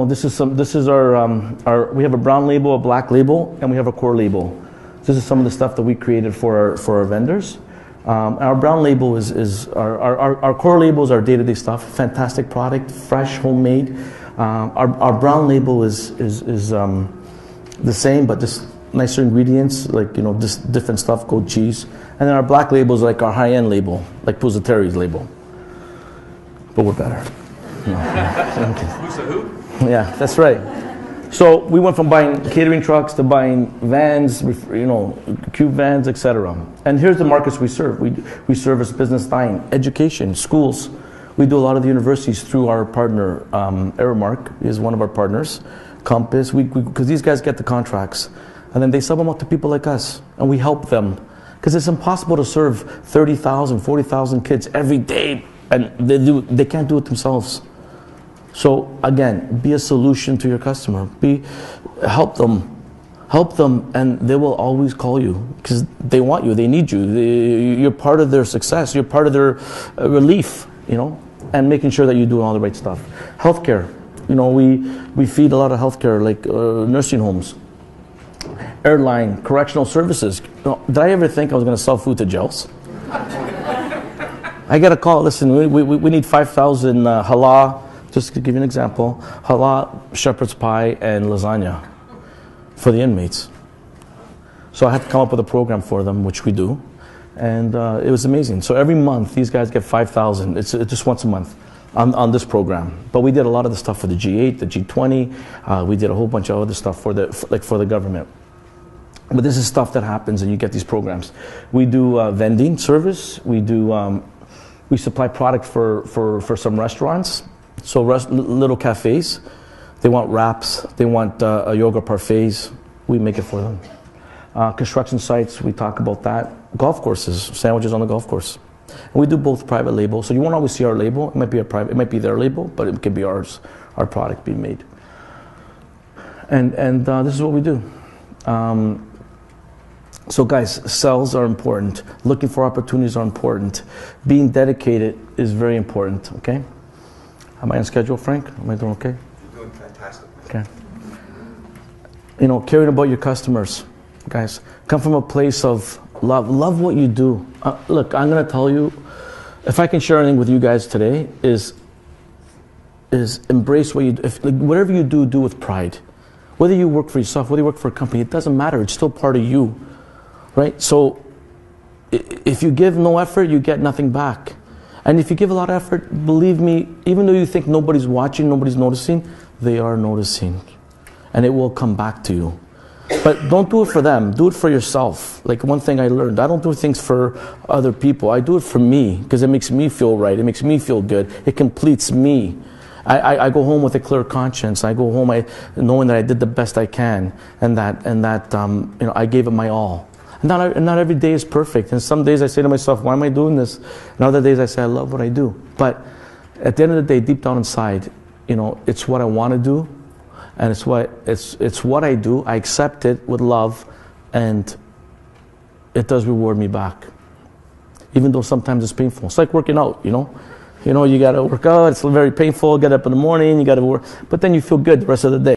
this is our we have a brown label, a black label, and we have a core label. This is some of the stuff that we created for our vendors. Our brown label is our core label is our day-to-day stuff. Fantastic product, fresh, homemade. Our brown label is the same, but just nicer ingredients, like just different stuff, goat cheese. And then our black label is like our high-end label, like Pusateri's label. But we're better. Yeah, that's right. So we went from buying catering trucks to buying vans, cube vans, etc. And here's the markets we serve. We service business dining, education, schools. We do a lot of the universities through our partner, Aramark is one of our partners, Compass, because these guys get the contracts, and then they sub them out to people like us, and we help them. Because it's impossible to serve 30,000, 40,000 kids every day, and they can't do it themselves. So again, be a solution to your customer. Help them, and they will always call you because they want you, they need you. You're part of their success. You're part of their relief, and making sure that you're doing all the right stuff. Healthcare, we feed a lot of healthcare, like nursing homes, airline, correctional services. Did I ever think I was going to sell food to jails? I get a call. Listen, we need 5,000 halal. Just to give you an example, halal shepherd's pie and lasagna for the inmates. So I had to come up with a program for them, which we do, and it was amazing. So every month, these guys get 5,000. It's just once a month on this program. But we did a lot of the stuff for the G8, the G20. We did a whole bunch of other stuff for the government. But this is stuff that happens, and you get these programs. We do vending service. We supply product for some restaurants. So little cafes, they want wraps, they want yoga parfaits, we make it for them. Construction sites, we talk about that. Golf courses, sandwiches on the golf course. And we do both private label, so you won't always see our label. It might be their label, but it could be our product being made. And this is what we do. So guys, sales are important. Looking for opportunities are important. Being dedicated is very important, okay? Am I on schedule, Frank? Am I doing okay? You're doing fantastic. Okay. Caring about your customers, guys. Come from a place of love. Love what you do. Look, I'm going to tell you, if I can share anything with you guys today, is embrace what you do. Whatever you do, do with pride. Whether you work for yourself, whether you work for a company, it doesn't matter. It's still part of you, right? So if you give no effort, you get nothing back. And if you give a lot of effort, believe me, even though you think nobody's watching, nobody's noticing, they are noticing. And it will come back to you. But don't do it for them. Do it for yourself. Like one thing I learned, I don't do things for other people. I do it for me because it makes me feel right. It makes me feel good. It completes me. I go home with a clear conscience. I go home knowing that I did the best I can and that I gave it my all. Not every day is perfect. And some days I say to myself, why am I doing this? And other days I say, I love what I do. But at the end of the day, deep down inside, it's what I want to do. And it's what I do. I accept it with love. And it does reward me back. Even though sometimes it's painful. It's like working out, you got to work out. It's very painful. Get up in the morning. You got to work. But then you feel good the rest of the day.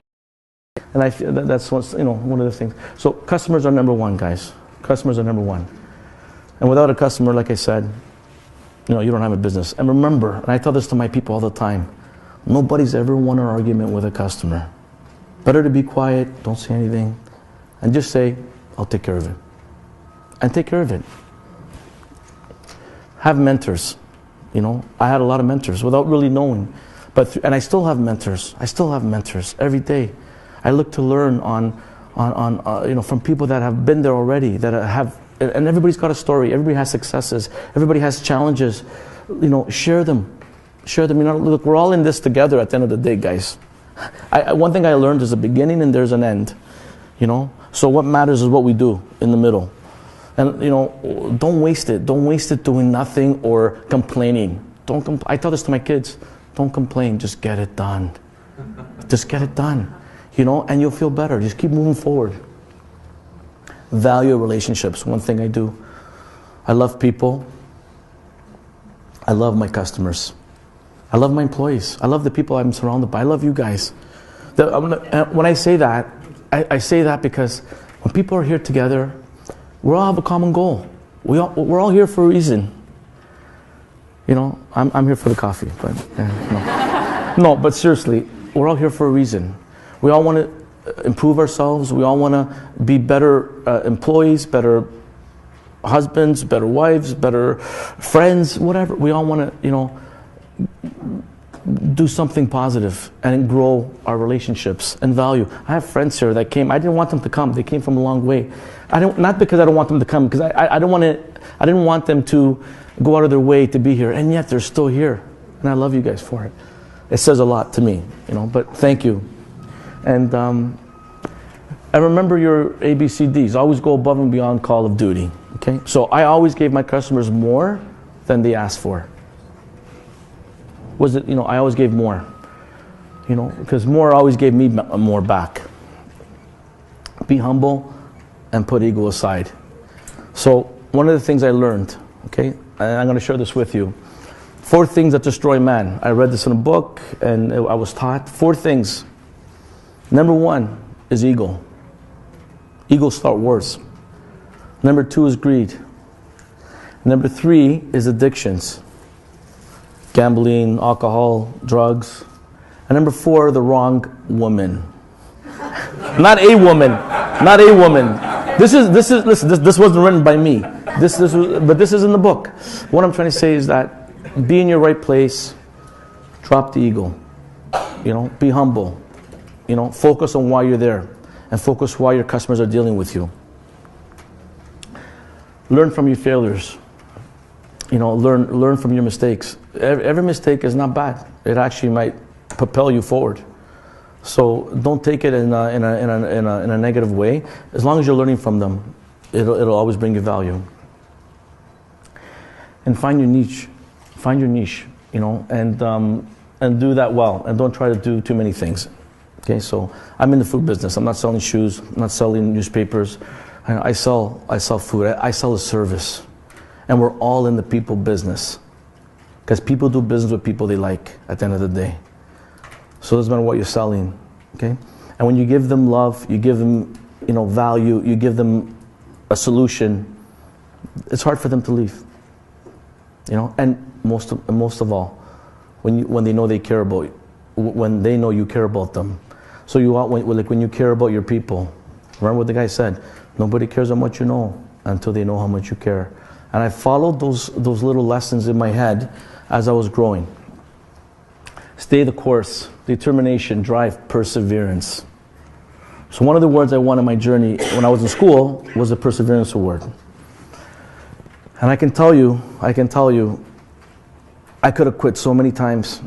And I feel that's one of the things. So customers are number one, guys. Customers are number one. And without a customer, like I said, you don't have a business. And remember, and I tell this to my people all the time, nobody's ever won an argument with a customer. Better to be quiet, don't say anything, and just say, I'll take care of it. And take care of it. Have mentors. I had a lot of mentors without really knowing. And I still have mentors. Every day. I look to learn from people that have been there already, and everybody's got a story. Everybody has successes. Everybody has challenges. Share them. Look, we're all in this together at the end of the day, guys. One thing I learned is a beginning and there's an end. So what matters is what we do in the middle. And don't waste it. Don't waste it doing nothing or complaining. I tell this to my kids. Don't complain. Just get it done. Just get it done. And you'll feel better. Just keep moving forward. Value relationships. One thing I do. I love people. I love my customers. I love my employees. I love the people I'm surrounded by. I love you guys. When I say that, I say that because when people are here together, we all have a common goal. We're all here for a reason. I'm here for the coffee, but no. But seriously, we're all here for a reason. We all want to improve ourselves. We all want to be better employees, better husbands, better wives, better friends, whatever. We all want to, do something positive and grow our relationships and value. I have friends here that came. I didn't want them to come. They came from a long way. Not because I don't want them to come, because I didn't want them to go out of their way to be here, and yet they're still here. And I love you guys for it. It says a lot to me, but thank you. And I remember your ABCDs. Always go above and beyond call of duty. Okay? So I always gave my customers more than they asked for. I always gave more. Because more always gave me more back. Be humble and put ego aside. So one of the things I learned, okay, and I'm going to share this with you. 4 things that destroy man. I read this in a book and I was taught 4 things. Number 1 is ego. Ego start wars. Number 2 is greed. Number 3 is addictions. Gambling, alcohol, drugs. And number 4, the wrong woman. Not a woman. Not a woman. This wasn't written by me. This is in the book. What I'm trying to say is that be in your right place. Drop the ego. Be humble. Focus on why you're there, and focus why your customers are dealing with you. Learn from your failures. Learn from your mistakes. Every mistake is not bad. It actually might propel you forward. So don't take it in a negative way. As long as you're learning from them, it'll always bring you value. And find your niche. Find your niche. And do that well. And don't try to do too many things. Okay, so I'm in the food business. I'm not selling shoes. I'm not selling newspapers. I sell food. I sell a service. And we're all in the people business. Because people do business with people they like at the end of the day. So it doesn't matter what you're selling. Okay? And when you give them love, you give them value, you give them a solution, it's hard for them to leave. And most of all, when they know they care about you, when they know you care about them. So when you care about your people, remember what the guy said, nobody cares how much you know until they know how much you care. And I followed those little lessons in my head as I was growing. Stay the course, determination, drive, perseverance. So one of the words I won in my journey when I was in school was a perseverance award. And I can tell you, I could have quit so many times.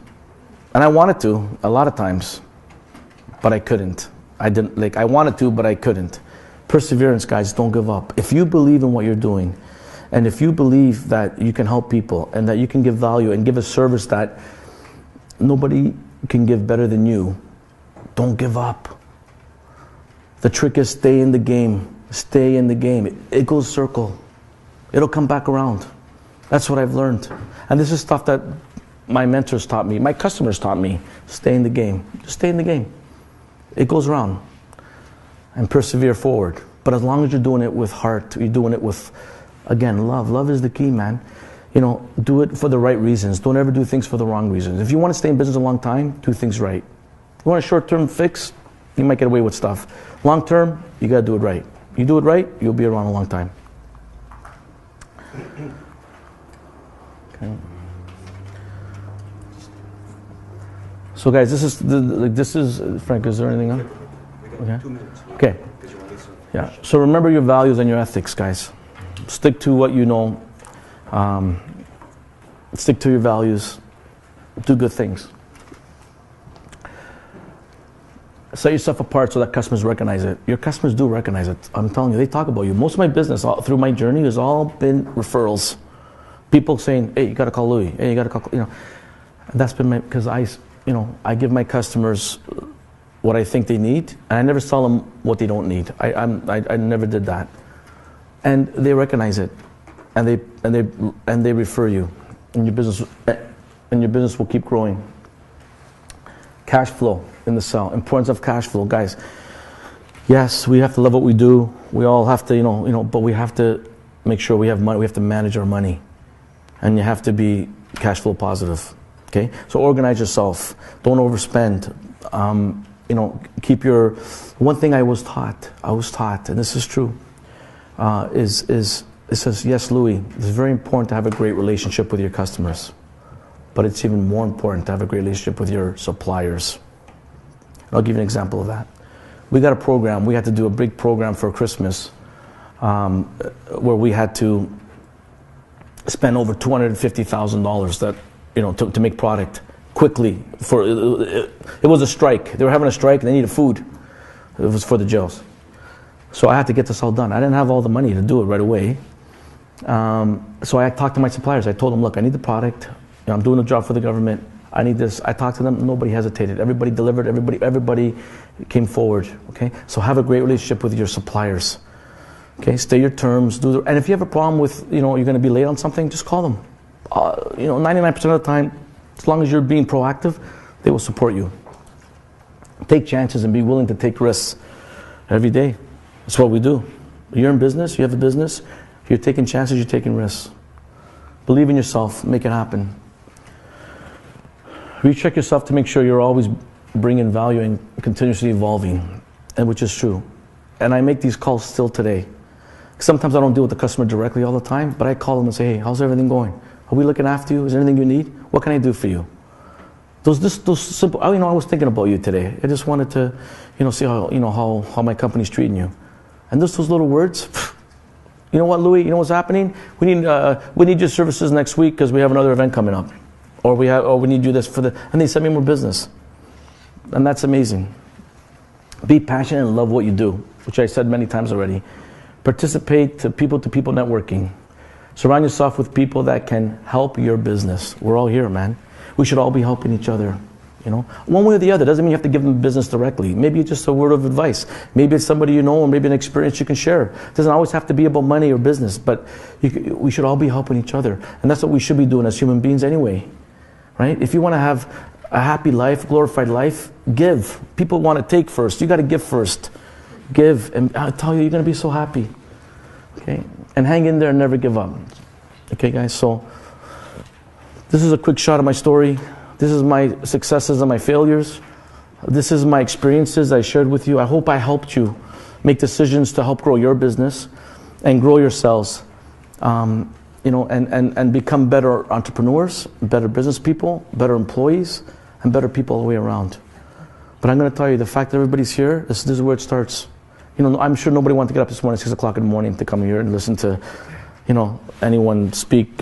And I wanted to, a lot of times, but I couldn't. I wanted to, but I couldn't. Perseverance, guys, don't give up. If you believe in what you're doing, and if you believe that you can help people, and that you can give value and give a service that nobody can give better than you, don't give up. The trick is stay in the game. Stay in the game. It goes circle. It'll come back around. That's what I've learned. And this is stuff that my mentors taught me, my customers taught me. Stay in the game. Just stay in the game. It goes around. And persevere forward. But as long as you're doing it with heart, you're doing it with, again, love. Love is the key, man. Do it for the right reasons. Don't ever do things for the wrong reasons. If you want to stay in business a long time, do things right. You want a short-term fix, you might get away with stuff. Long-term, you got to do it right. You do it right, you'll be around a long time. Okay. So guys, this is Frank, is there anything else? Okay. 2 minutes. Okay. Yeah. So remember your values and your ethics, guys. Stick to what you know. Stick to your values. Do good things. Set yourself apart so that customers recognize it. Your customers do recognize it. I'm telling you, they talk about you. Most of my business through my journey has all been referrals. People saying, "Hey, you got to call Louie. Hey, you got to call." That's been because I give my customers what I think they need, and I never sell them what they don't need. I never did that, and they recognize it, and they refer you, and your business will keep growing. Cash flow in the cell. Importance of cash flow, guys. Yes, we have to love what we do. We all have to, but we have to make sure we have money. We have to manage our money, and you have to be cash flow positive. Okay, so organize yourself. Don't overspend. Keep your. One thing I was taught, and this is true, it says, yes, Louie, it's very important to have a great relationship with your customers, but it's even more important to have a great relationship with your suppliers. I'll give you an example of that. We got a program. We had to do a big program for Christmas, where we had to spend over $250,000 that to make product quickly. It was a strike. They were having a strike and they needed food. It was for the jails. So I had to get this all done. I didn't have all the money to do it right away. So I talked to my suppliers. I told them, look, I need the product. I'm doing a job for the government. I need this. I talked to them. Nobody hesitated. Everybody delivered. Everybody came forward. Okay. So have a great relationship with your suppliers. Okay. Stay your terms. And if you have a problem with, you're going to be late on something, just call them. 99% of the time, as long as you're being proactive, they will support you. Take chances and be willing to take risks every day. That's what we do. You're in business. You have a business. You're taking chances. You're taking risks. Believe in yourself. Make it happen. Recheck yourself to make sure you're always bringing value and continuously evolving, and which is true. And I make these calls still today. Sometimes I don't deal with the customer directly all the time, but I call them and say, hey, how's everything going? Are we looking after you? Is there anything you need? What can I do for you? Those simple, I was thinking about you today. I just wanted to, see how my company's treating you. And those little words, you know what, Louie, you know what's happening? We need your services next week because we have another event coming up. Or we need you this and they send me more business. And that's amazing. Be passionate and love what you do, which I said many times already. Participate to people networking. Surround yourself with people that can help your business. We're all here, man. We should all be helping each other. One way or the other. Doesn't mean you have to give them business directly. Maybe it's just a word of advice. Maybe it's somebody you know, or maybe an experience you can share. It doesn't always have to be about money or business, but we should all be helping each other. And that's what we should be doing as human beings anyway. Right? If you want to have a happy life, glorified life, give. People want to take first. You got to give first. Give, and I'll tell you, you're going to be so happy. Okay? And hang in there and never give up. Okay, guys? So, this is a quick shot of my story. This is my successes and my failures. This is my experiences I shared with you. I hope I helped you make decisions to help grow your business and grow yourselves. And become better entrepreneurs, better business people, better employees, and better people all the way around. But I'm going to tell you, the fact that everybody's here, this is where it starts. I'm sure nobody wanted to get up this morning at 6 o'clock in the morning to come here and listen to, anyone speak.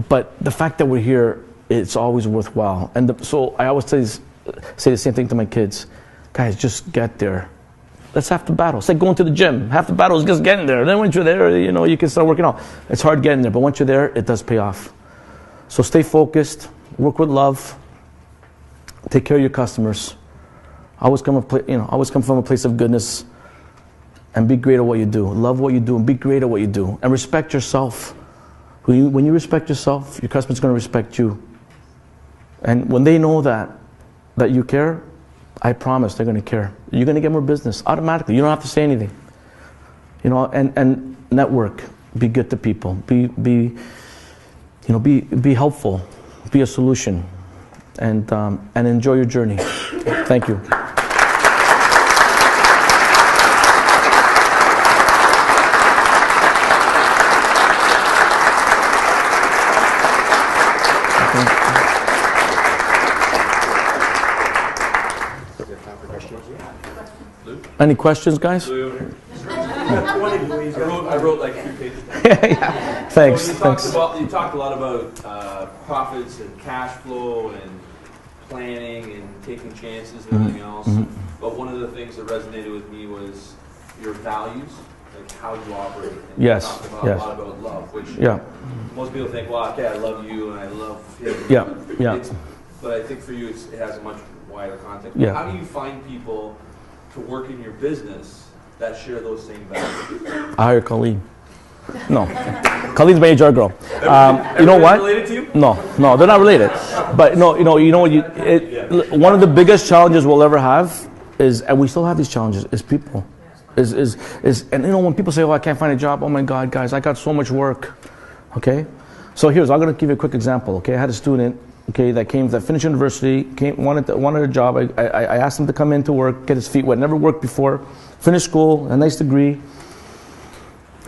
But the fact that we're here, it's always worthwhile. And so I always say the same thing to my kids. Guys, just get there. That's half the battle. It's like going to the gym. Half the battle is just getting there. Then once you're there, you can start working out. It's hard getting there, but once you're there, it does pay off. So stay focused, work with love, take care of your customers. Always come from a place of goodness, and be great at what you do. Love what you do, and be great at what you do, and respect yourself. When you respect yourself, your customer's going to respect you. And when they know that you care, I promise they're going to care. You're going to get more business automatically. You don't have to say anything. And network. Be good to people. Be helpful. Be a solution. And enjoy your journey. Thank you. Any questions, guys? I wrote like 2 pages. Yeah. Thanks. So you talked a lot about profits and cash flow and planning and taking chances and everything else. Mm-hmm. But one of the things that resonated with me was your values, like how you operate. And yes. You talked a lot about love, which most people think, well, okay, I love you and I love him. Yeah. But I think for you, it has a much wider context. Yeah. How do you find people to work in your business that share those same values? I hire Colleen. No. Colleen's my HR girl. You know what? Related to you? No, they're not related. But one of the biggest challenges we'll ever have is, and we still have these challenges, is people. And when people say, oh, I can't find a job, oh my God, guys, I got so much work. Okay? So I'm going to give you a quick example. Okay? I had a student, that finished university, wanted a job. I asked him to come in to work, get his feet wet, never worked before, finished school, a nice degree.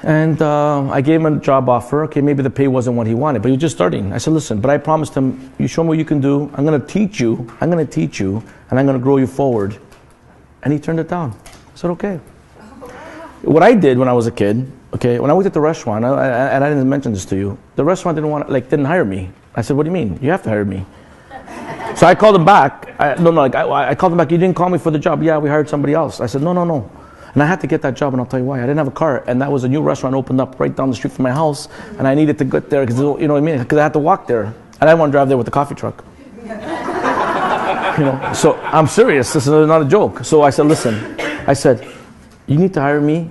And I gave him a job offer. Okay, maybe the pay wasn't what he wanted, but he was just starting. I said, listen, but I promised him, you show me what you can do. I'm going to teach you, and I'm going to grow you forward. And he turned it down. I said, okay. What I did when I was a kid, when I worked at the restaurant, and I didn't mention this to you, the restaurant didn't hire me. I said, what do you mean? You have to hire me. So I called him back. I called him back. You didn't call me for the job. Yeah, we hired somebody else. I said, no. And I had to get that job, and I'll tell you why. I didn't have a car, and that was a new restaurant opened up right down the street from my house, and I needed to get there because, you know what I mean? Because I had to walk there. And I didn't want to drive there with the coffee truck. So I'm serious. This is not a joke. So I said, listen. I said, you need to hire me.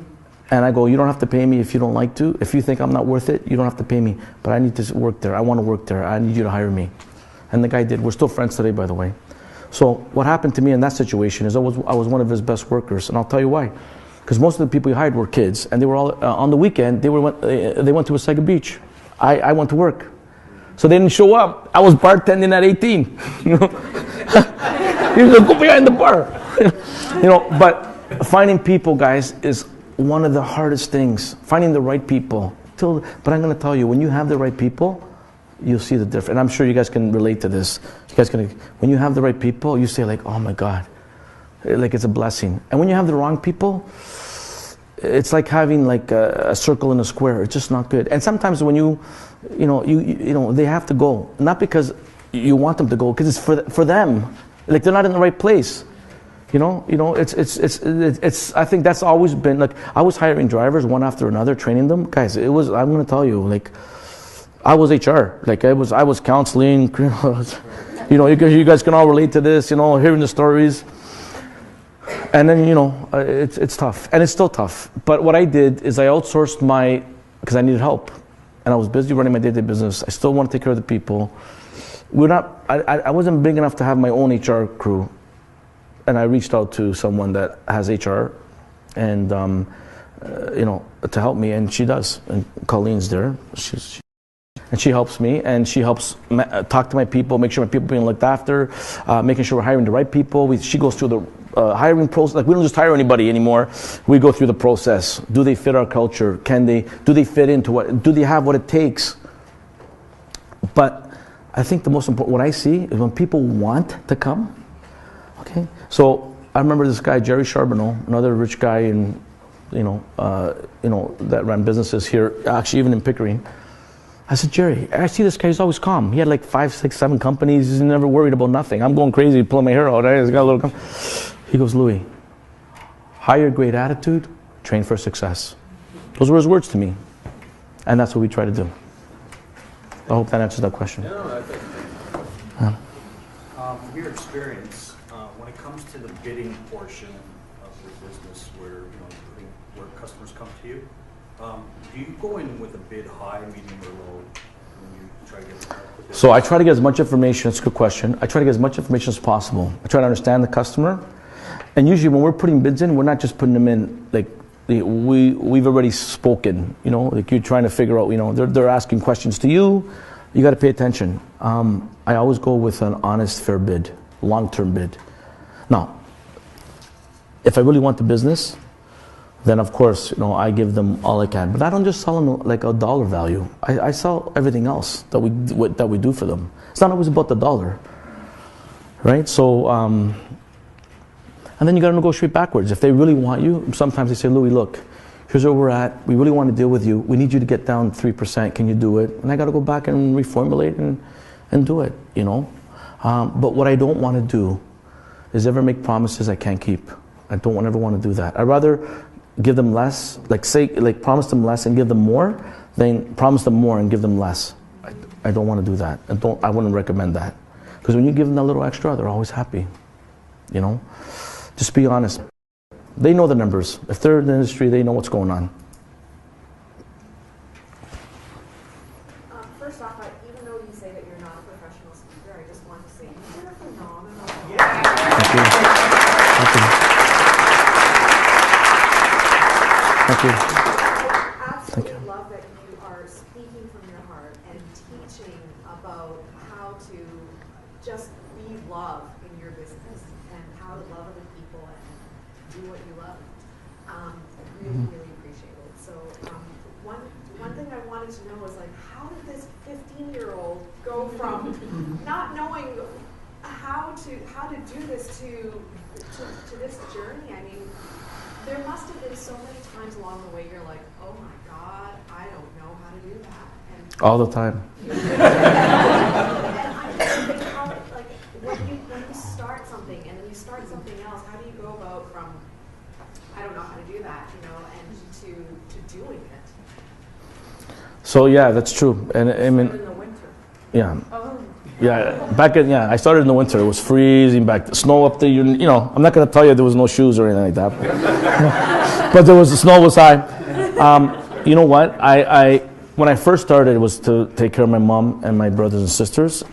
And I go, you don't have to pay me if you don't like to. If you think I'm not worth it, you don't have to pay me. But I need to work there. I want to work there. I need you to hire me. And the guy did. We're still friends today, by the way. So what happened to me in that situation is I was one of his best workers. And I'll tell you why. Because most of the people he hired were kids. And they were all, on the weekend, they went to Wasaga Beach. I went to work. So they didn't show up. I was bartending at 18. He was like, go behind the bar. But finding people, guys, is one of the hardest things. Finding the right people. But I'm going to tell you, when you have the right people, you'll see the difference. And I'm sure you guys can relate to this. When you have the right people, you say like, oh my God, like it's a blessing. And when you have the wrong people, it's like having like a circle in a square. It's just not good. And sometimes when you they have to go, not because you want them to go, because it's for them. Like they're not in the right place. It's. I think that's always been like I was hiring drivers one after another, training them. Guys, it was. I'm going to tell you, like I was HR. Like I was counseling. You guys can all relate to this. Hearing the stories. And then it's tough, and it's still tough. But what I did is I outsourced because I needed help, and I was busy running my day-to-day business. I still want to take care of the people. I wasn't big enough to have my own HR crew. And I reached out to someone that has HR, and to help me, and she does. And Colleen's there, and she helps me, and she helps talk to my people, make sure my people are being looked after, making sure we're hiring the right people. She goes through the hiring process. Like we don't just hire anybody anymore. We go through the process. Do they fit our culture? Do they fit into what? Do they have what it takes? But I think the most important, what I see is when people want to come. Okay, so I remember this guy, Jerry Charbonneau, another rich guy that ran businesses here, actually even in Pickering. I said, Jerry, I see this guy, he's always calm. He had like 5, 6, 7 companies. He's never worried about nothing. I'm going crazy, pulling my hair out. He's got a little. He goes, Louie, hire great attitude, train for success. Those were his words to me, and that's what we try to do. I hope that answers that question. From your experience, when it comes to the bidding portion of your business, where customers come to you, do you go in with a bid high, medium, or low when you try to get? So I try to get as much information. It's a good question. I try to get as much information as possible. I try to understand the customer, and usually when we're putting bids in, we're not just putting them in like we've already spoken. Like you're trying to figure out. They're asking questions to you. You got to pay attention. I always go with an honest, fair bid, long-term bid. Now, if I really want the business, then of course, I give them all I can. But I don't just sell them like a dollar value. I sell everything else that we do for them. It's not always about the dollar, right? So, and then you got to negotiate backwards. If they really want you, sometimes they say, Louie, look, here's where we're at. We really want to deal with you. We need you to get down 3%. Can you do it? And I got to go back and reformulate and do it, But what I don't want to do is ever make promises I can't keep. I don't ever want to do that. I'd rather give them less, promise them less and give them more, than promise them more and give them less. I don't want to do that. I wouldn't recommend that. Because when you give them that little extra, they're always happy. Just be honest. They know the numbers. If they're in the industry, they know what's going on. First off, even though you say that you're not a professional speaker, I just want to say you're phenomenal. Thank you. Thank you. I absolutely love that you are speaking from your heart and teaching about how to just be love in your business and how to love other people and do what you love. Really appreciate it. So one thing I wanted to know was how did this 15-year-old go from not knowing how to do this to this journey? I mean, there must have been so many times along the way you're like, oh my God, I don't know how to do that. And All the time. How, like, when you start something and then you start something else, how do you go about from, I don't know how to do that, you know, and to doing it? So yeah, that's true. And I mean, In the winter. yeah. Oh. Yeah, I started in the winter. It was freezing back. The snow up there, you know, I'm not going to tell you there was no shoes or anything like that. But the snow was high. You know what? When I first started, it was to take care of my mom and my brothers and sisters.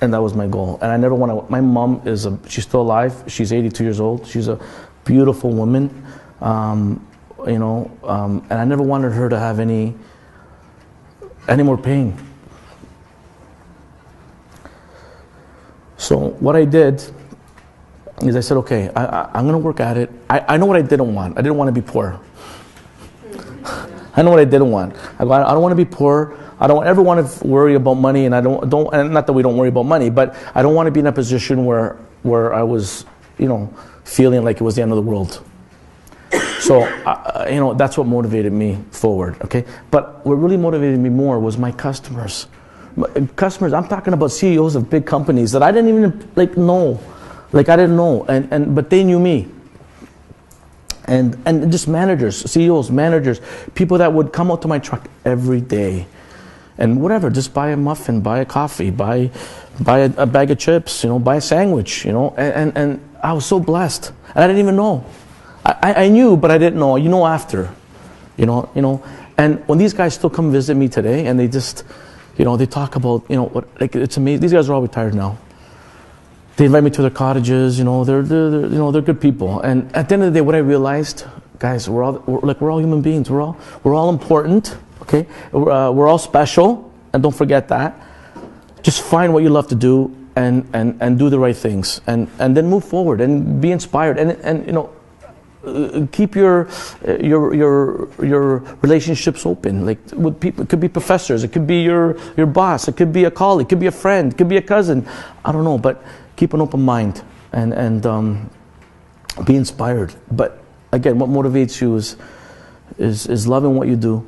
And that was my goal. And I never want to, my mom she's still alive. She's 82 years old. She's a beautiful woman. And I never wanted her to have any more pain. So what I did is I said, okay, I'm going to work at it. I know what I didn't want. I didn't want to be poor. I know what I didn't want. I don't want to be poor. I don't ever want to worry about money, and and not that we don't worry about money, but I don't want to be in a position where I was, feeling like it was the end of the world. So, that's what motivated me forward, okay? But what really motivated me more was my customers. Customers, I'm talking about CEOs of big companies that I didn't even know. I didn't know, but they knew me. And just managers, CEOs, managers, people that would come out to my truck every day. And whatever, just buy a muffin, buy a coffee, buy a bag of chips, buy a sandwich, and I was so blessed. And I didn't even know. I knew, but I didn't know. After, And when these guys still come visit me today, and they just, they talk about, it's amazing. These guys are all retired now. They invite me to their cottages. They're good people. And at the end of the day, what I realized, guys, we're all human beings. We're all important. Okay, we're all special, and don't forget that. Just find what you love to do, and do the right things, and then move forward and be inspired, and keep your relationships open, like with people. It could be professors, it could be your boss, it could be a colleague, it could be a friend, it could be a cousin. I don't know, but keep an open mind and be inspired. But again, what motivates you is loving what you do.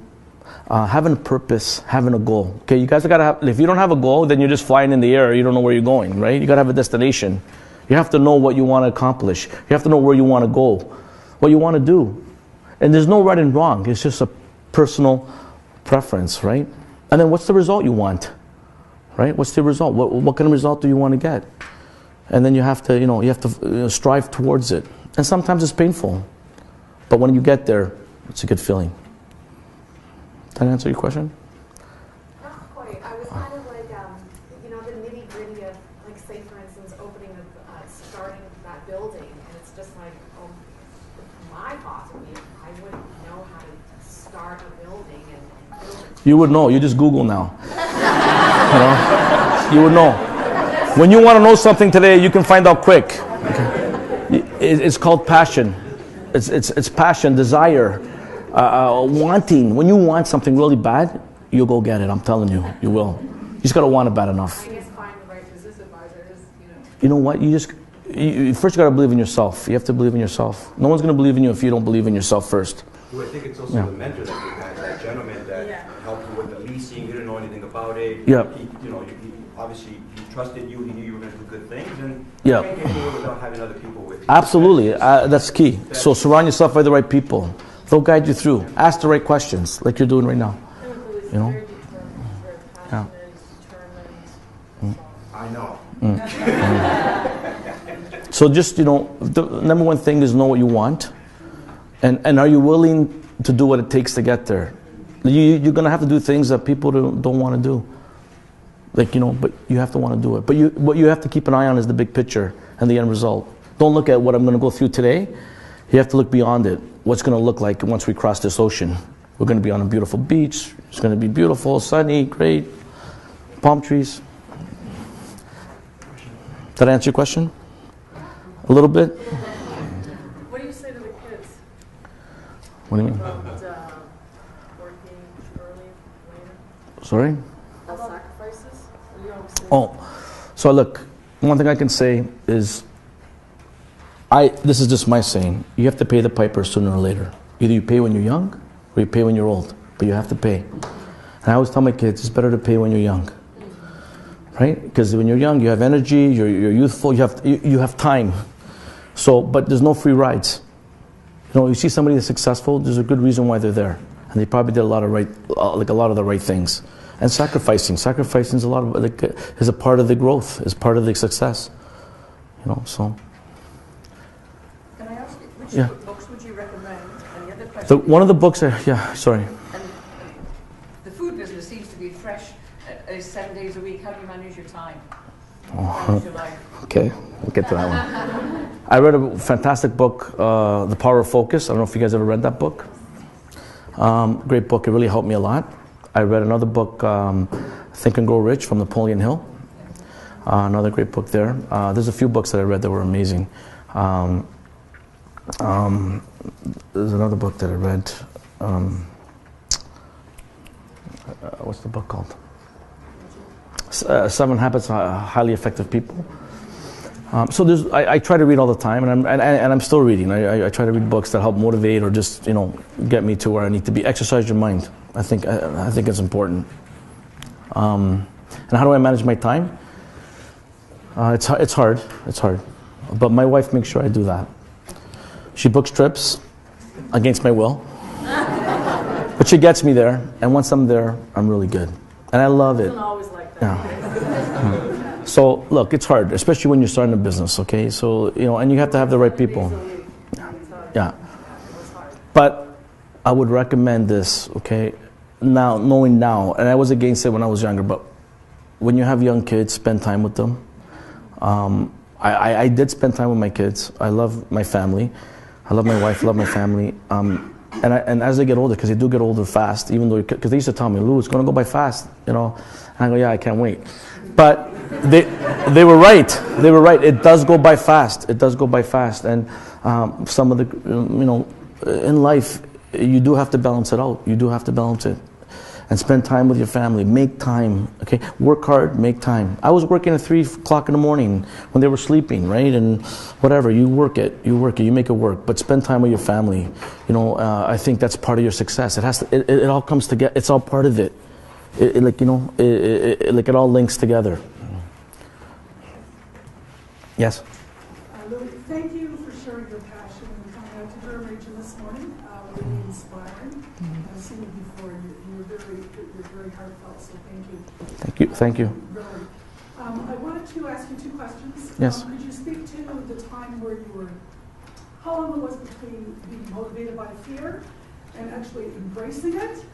Having a purpose, having a goal. Okay, you guys gotta have. If you don't have a goal, then you're just flying in the air. You don't know where you're going, right? You gotta have a destination. You have to know what you want to accomplish. You have to know where you want to go, what you want to do. And there's no right and wrong. It's just a personal preference, right? And then what's the result you want, right? What's the result? What kind of result do you want to get? And then you have to strive towards it. And sometimes it's painful, but when you get there, it's a good feeling. Did that answer your question? Not quite. I was kind of like, the nitty gritty of, like, say, for instance, starting that building, and it's just like, my thoughts would be, I wouldn't know how to start a building and build it. You would know. You just Google now. You would know. When you want to know something today, you can find out quick. Okay. It's called passion. It's passion, desire. Wanting. When you want something really bad, you'll go get it. I'm telling you, you will. You just gotta want it bad enough. I guess find the right business advisors. You know what? You first gotta believe in yourself. You have to believe in yourself. No one's gonna believe in you if you don't believe in yourself first. Well, I think it's also the mentor that you had, that gentleman that helped you with the leasing. You didn't know anything about it. Yeah. Obviously he trusted you. He knew you were going to do good things, and yeah. You can't get anywhere without having other people with you. Absolutely, that's key. So surround yourself by the right people. They'll guide you through. Ask the right questions, like you're doing right now. Yeah. I know. So just, the number one thing is know what you want, and are you willing to do what it takes to get there? You're going to have to do things that people don't want to do. But you have to want to do it. But what you have to keep an eye on is the big picture and the end result. Don't look at what I'm going to go through today. You have to look beyond it. What's going to look like once we cross this ocean? We're going to be on a beautiful beach. It's going to be beautiful, sunny, great, palm trees. Did I answer your question? A little bit? What do you say to the kids? What do you mean? About working early, later? Sorry? About sacrifices? What do you always say? Oh, so look, one thing I can say is, this is just my saying, you have to pay the piper sooner or later. Either you pay when you're young, or you pay when you're old, but you have to pay. And I always tell my kids, it's better to pay when you're young, right? Because when you're young, you have energy, you're youthful, you have time. So, but there's no free rides. You know, you see somebody that's successful, there's a good reason why they're there, and they probably did a lot of the right things. And sacrificing is a lot of is a part of the growth, is part of the success. You know, so. Can I ask you, which Yeah. books would you recommend? And the other question. One of the books, sorry. And the food business seems to be fresh 7 days a week. How do you manage your time? Manage your life? Okay, we'll get to that one. I read a fantastic book, The Power of Focus. I don't know if you guys ever read that book. Great book. It really helped me a lot. I read another book, Think and Grow Rich from Napoleon Hill. Another great book there. There's a few books that I read that were amazing. There's another book that I read. What's the book called? 7 Habits of Highly Effective People. So I try to read all the time, and I'm still reading. I try to read books that help motivate or just get me to where I need to be. Exercise your mind. I think it's important. And how do I manage my time? It's hard. But my wife makes sure I do that. She books trips against my will, but she gets me there. And once I'm there, I'm really good, and I love it. It's not always like that. Yeah. So look, it's hard, especially when you're starting a business. Okay, so and you have to have the right people. Yeah. But I would recommend this. Okay, knowing now, and I was against it when I was younger, but when you have young kids, spend time with them. I did spend time with my kids. I love my family. I love my wife. Love my family. And as they get older, because they do get older fast, even though because they used to tell me, "Lou, it's going to go by fast," And I go, "Yeah, I can't wait." But they were right. They were right. It does go by fast. It does go by fast. And some of the in life, you do have to balance it out. You do have to balance it. And spend time with your family. Make time, okay? Work hard, make time. I was working at 3 o'clock in the morning when they were sleeping, right? And whatever, you work it, you make it work. But spend time with your family. I think that's part of your success. It has to. It all comes together. It's all part of it. It all links together. Yes. Louie, thank you for sharing your passion and coming out to Durham Region this morning. Really inspiring. I've seen you before. You're very heartfelt, so thank you. Thank you. Really. I wanted to ask you 2 questions. Yes. Could you speak to the time where you were, how long it was between being motivated by fear and actually embracing it?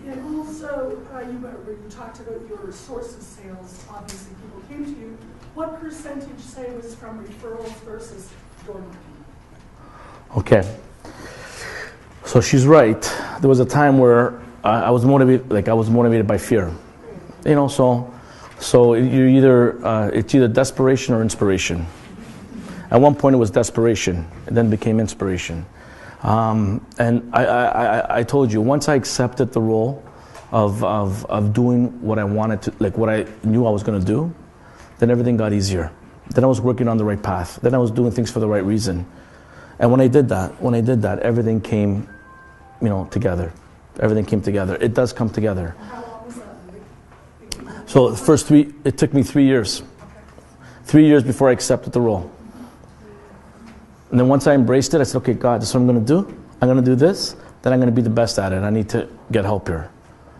And also, you talked about your source of sales. Obviously, people came to you. What percentage, say, was from referrals versus door knocking? Okay. So she's right. There was a time where I was motivated by fear. So you're it's either desperation or inspiration. At one point it was desperation, and then became inspiration. And I told you, once I accepted the role of doing what I wanted to, what I knew I was going to do, then everything got easier. Then I was working on the right path. Then I was doing things for the right reason. And when I did that, everything came, together. Everything came together. It does come together. How long was that? So the first it took me 3 years. 3 years before I accepted the role. And then once I embraced it, I said, okay, God, this is what I'm going to do. I'm going to do this. Then I'm going to be the best at it. I need to get help here.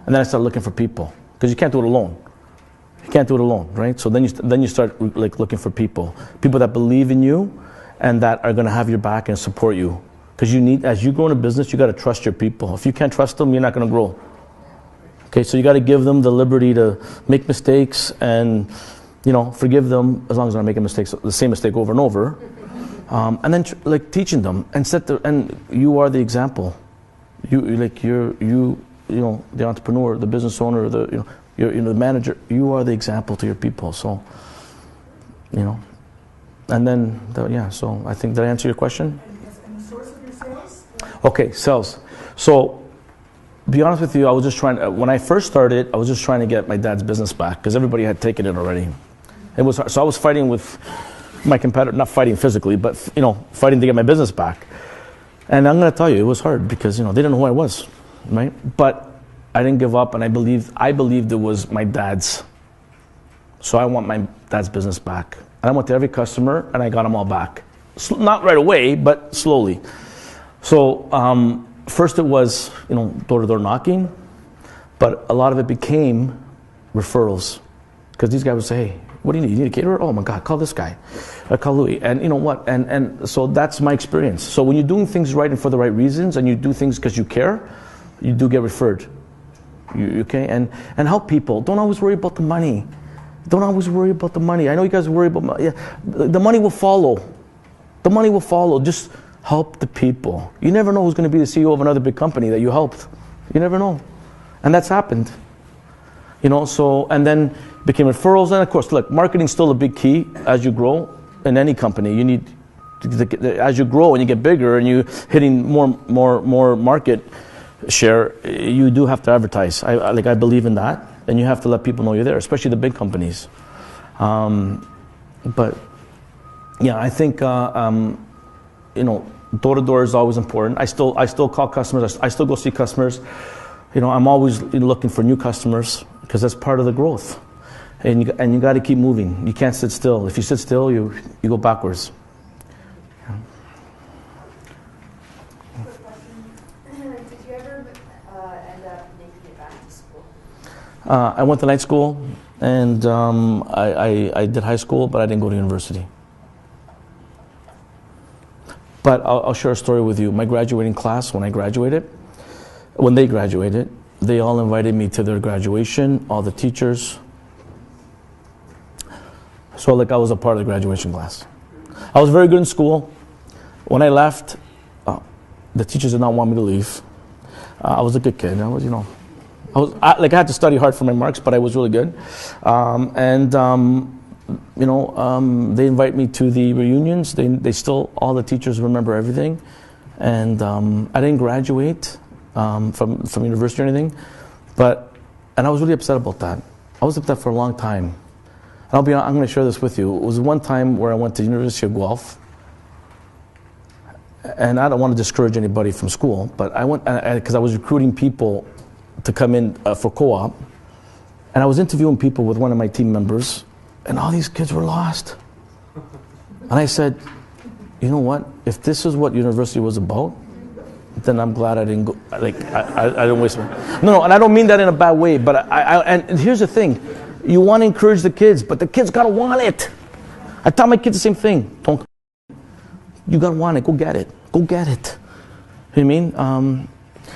And then I started looking for people. Because you can't do it alone. You can't do it alone, right? So then you start looking for people. People that believe in you and that are going to have your back and support you. Because as you grow in a business, you got to trust your people. If you can't trust them, you're not going to grow. Okay, so you got to give them the liberty to make mistakes and, forgive them as long as they're not making mistakes, the same mistake over and over. And then teaching them and you are the example. You're the entrepreneur, the business owner, you're the manager. You are the example to your people. So, and then so I think, did I answer your question? And the source of your sales? Okay, sales. So, be honest with you, I was just when I first started, I was just trying to get my dad's business back because everybody had taken it already. It was hard. So I was fighting with my competitor, not fighting physically, but fighting to get my business back. And I'm going to tell you, it was hard because they didn't know who I was, right? But I didn't give up, and I believed it was my dad's. So I want my dad's business back. And I went to every customer, and I got them all back. Not right away, but slowly. So first it was, door-to-door knocking, but a lot of it became referrals. Because these guys would say, hey, what do you need? You need a caterer? Oh my God, call this guy. Call Louie. And you know what? And so that's my experience. So when you're doing things right and for the right reasons, and you do things because you care, you do get referred. Okay? And help people. Don't always worry about the money. Don't always worry about the money. I know you guys worry about money. Yeah, the money will follow. The money will follow. Just help the people. You never know who's going to be the CEO of another big company that you helped. You never know. And that's happened. So, and then became referrals. And of course, look, marketing's still a big key as you grow in any company. You need, as you grow and you get bigger and you're hitting more market share, you do have to advertise. I believe in that. And you have to let people know you're there, especially the big companies. But yeah, I think door to door is always important. I still call customers. I still go see customers. I'm always looking for new customers because that's part of the growth. And you got to keep moving. You can't sit still. If you sit still, you go backwards. I went to night school, and I did high school, but I didn't go to university. But I'll share a story with you. My graduating class, when they graduated, they all invited me to their graduation, all the teachers. So I was a part of the graduation class. I was very good in school. When I left, the teachers did not want me to leave. I was a good kid. I had to study hard for my marks, but I was really good. They invite me to the reunions. They still, all the teachers remember everything. And I didn't graduate from university or anything, and I was really upset about that. I was upset for a long time. And I'm going to share this with you. It was one time where I went to the University of Guelph, and I don't want to discourage anybody from school, but I went because I was recruiting people to come in for co-op, and I was interviewing people with one of my team members, and all these kids were lost. And I said, you know what? If this is what university was about, then I'm glad I didn't go. I didn't waste my. No, and I don't mean that in a bad way. But and here's the thing: you want to encourage the kids, but the kids gotta want it. I tell my kids the same thing. Don't. You gotta want it. Go get it. Go get it. You know what I mean?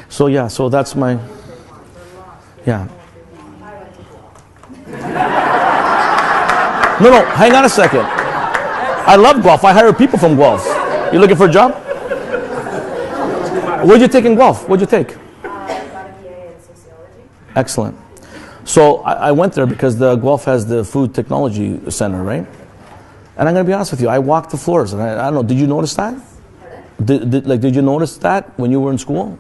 So yeah. So that's my. Yeah. No, hang on a second. I love Guelph. I hire people from Guelph. You looking for a job? What did you take in Guelph? What did you take? I got a BA in sociology. Excellent. So I went there because the Guelph has the food technology center, right? And I'm going to be honest with you. I walked the floors, and I don't know. Did you notice that? Did you notice that when you were in school?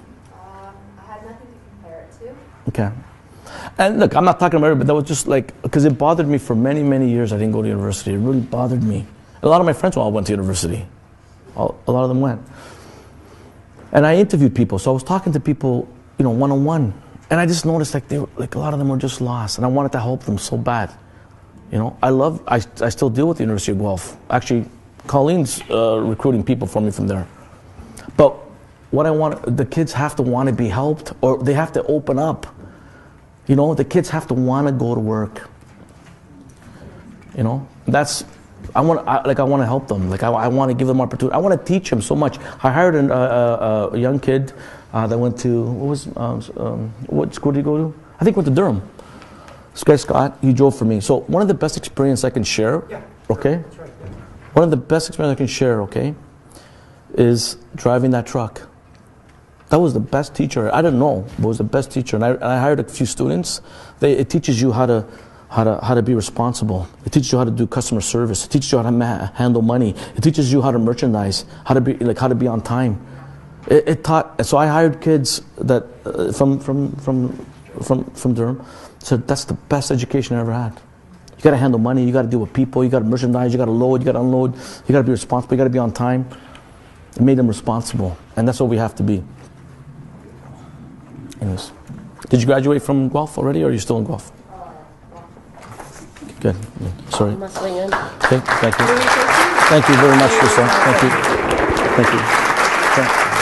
I had nothing to compare it to. Okay. And look, I'm not talking about it, but that was just because it bothered me for many, many years. I didn't go to university. It really bothered me. A lot of my friends all went to university. A lot of them went. And I interviewed people, so I was talking to people, one-on-one. And I just noticed they were, a lot of them were just lost, and I wanted to help them so bad. I still deal with the University of Guelph. Actually, Colleen's recruiting people for me from there. But what I want, the kids have to want to be helped, or they have to open up. The kids have to want to go to work. I want to help them. I want to give them opportunity. I want to teach them so much. I hired a young kid that went to what school did he go to? I think went to Durham. This guy Scott, he drove for me. So one of the best experience I can share, okay? That's right. Yeah. One of the best experience I can share, okay, is driving that truck. That was the best teacher. I didn't know, but it was the best teacher. And I hired a few students. It teaches you how to be responsible. It teaches you how to do customer service. It teaches you how to handle money. It teaches you how to merchandise, how to be on time. It taught. So I hired kids that from Durham. So that's the best education I ever had. You got to handle money. You got to deal with people. You got to merchandise. You got to load. You got to unload. You got to be responsible. You got to be on time. It made them responsible, and that's what we have to be. Anyways, Did you graduate from Guelph already, or are you still in Guelph? Good. Sorry. I must swing in. Okay, thank you. Thank you very much, Lisa. Thank you. Thank you.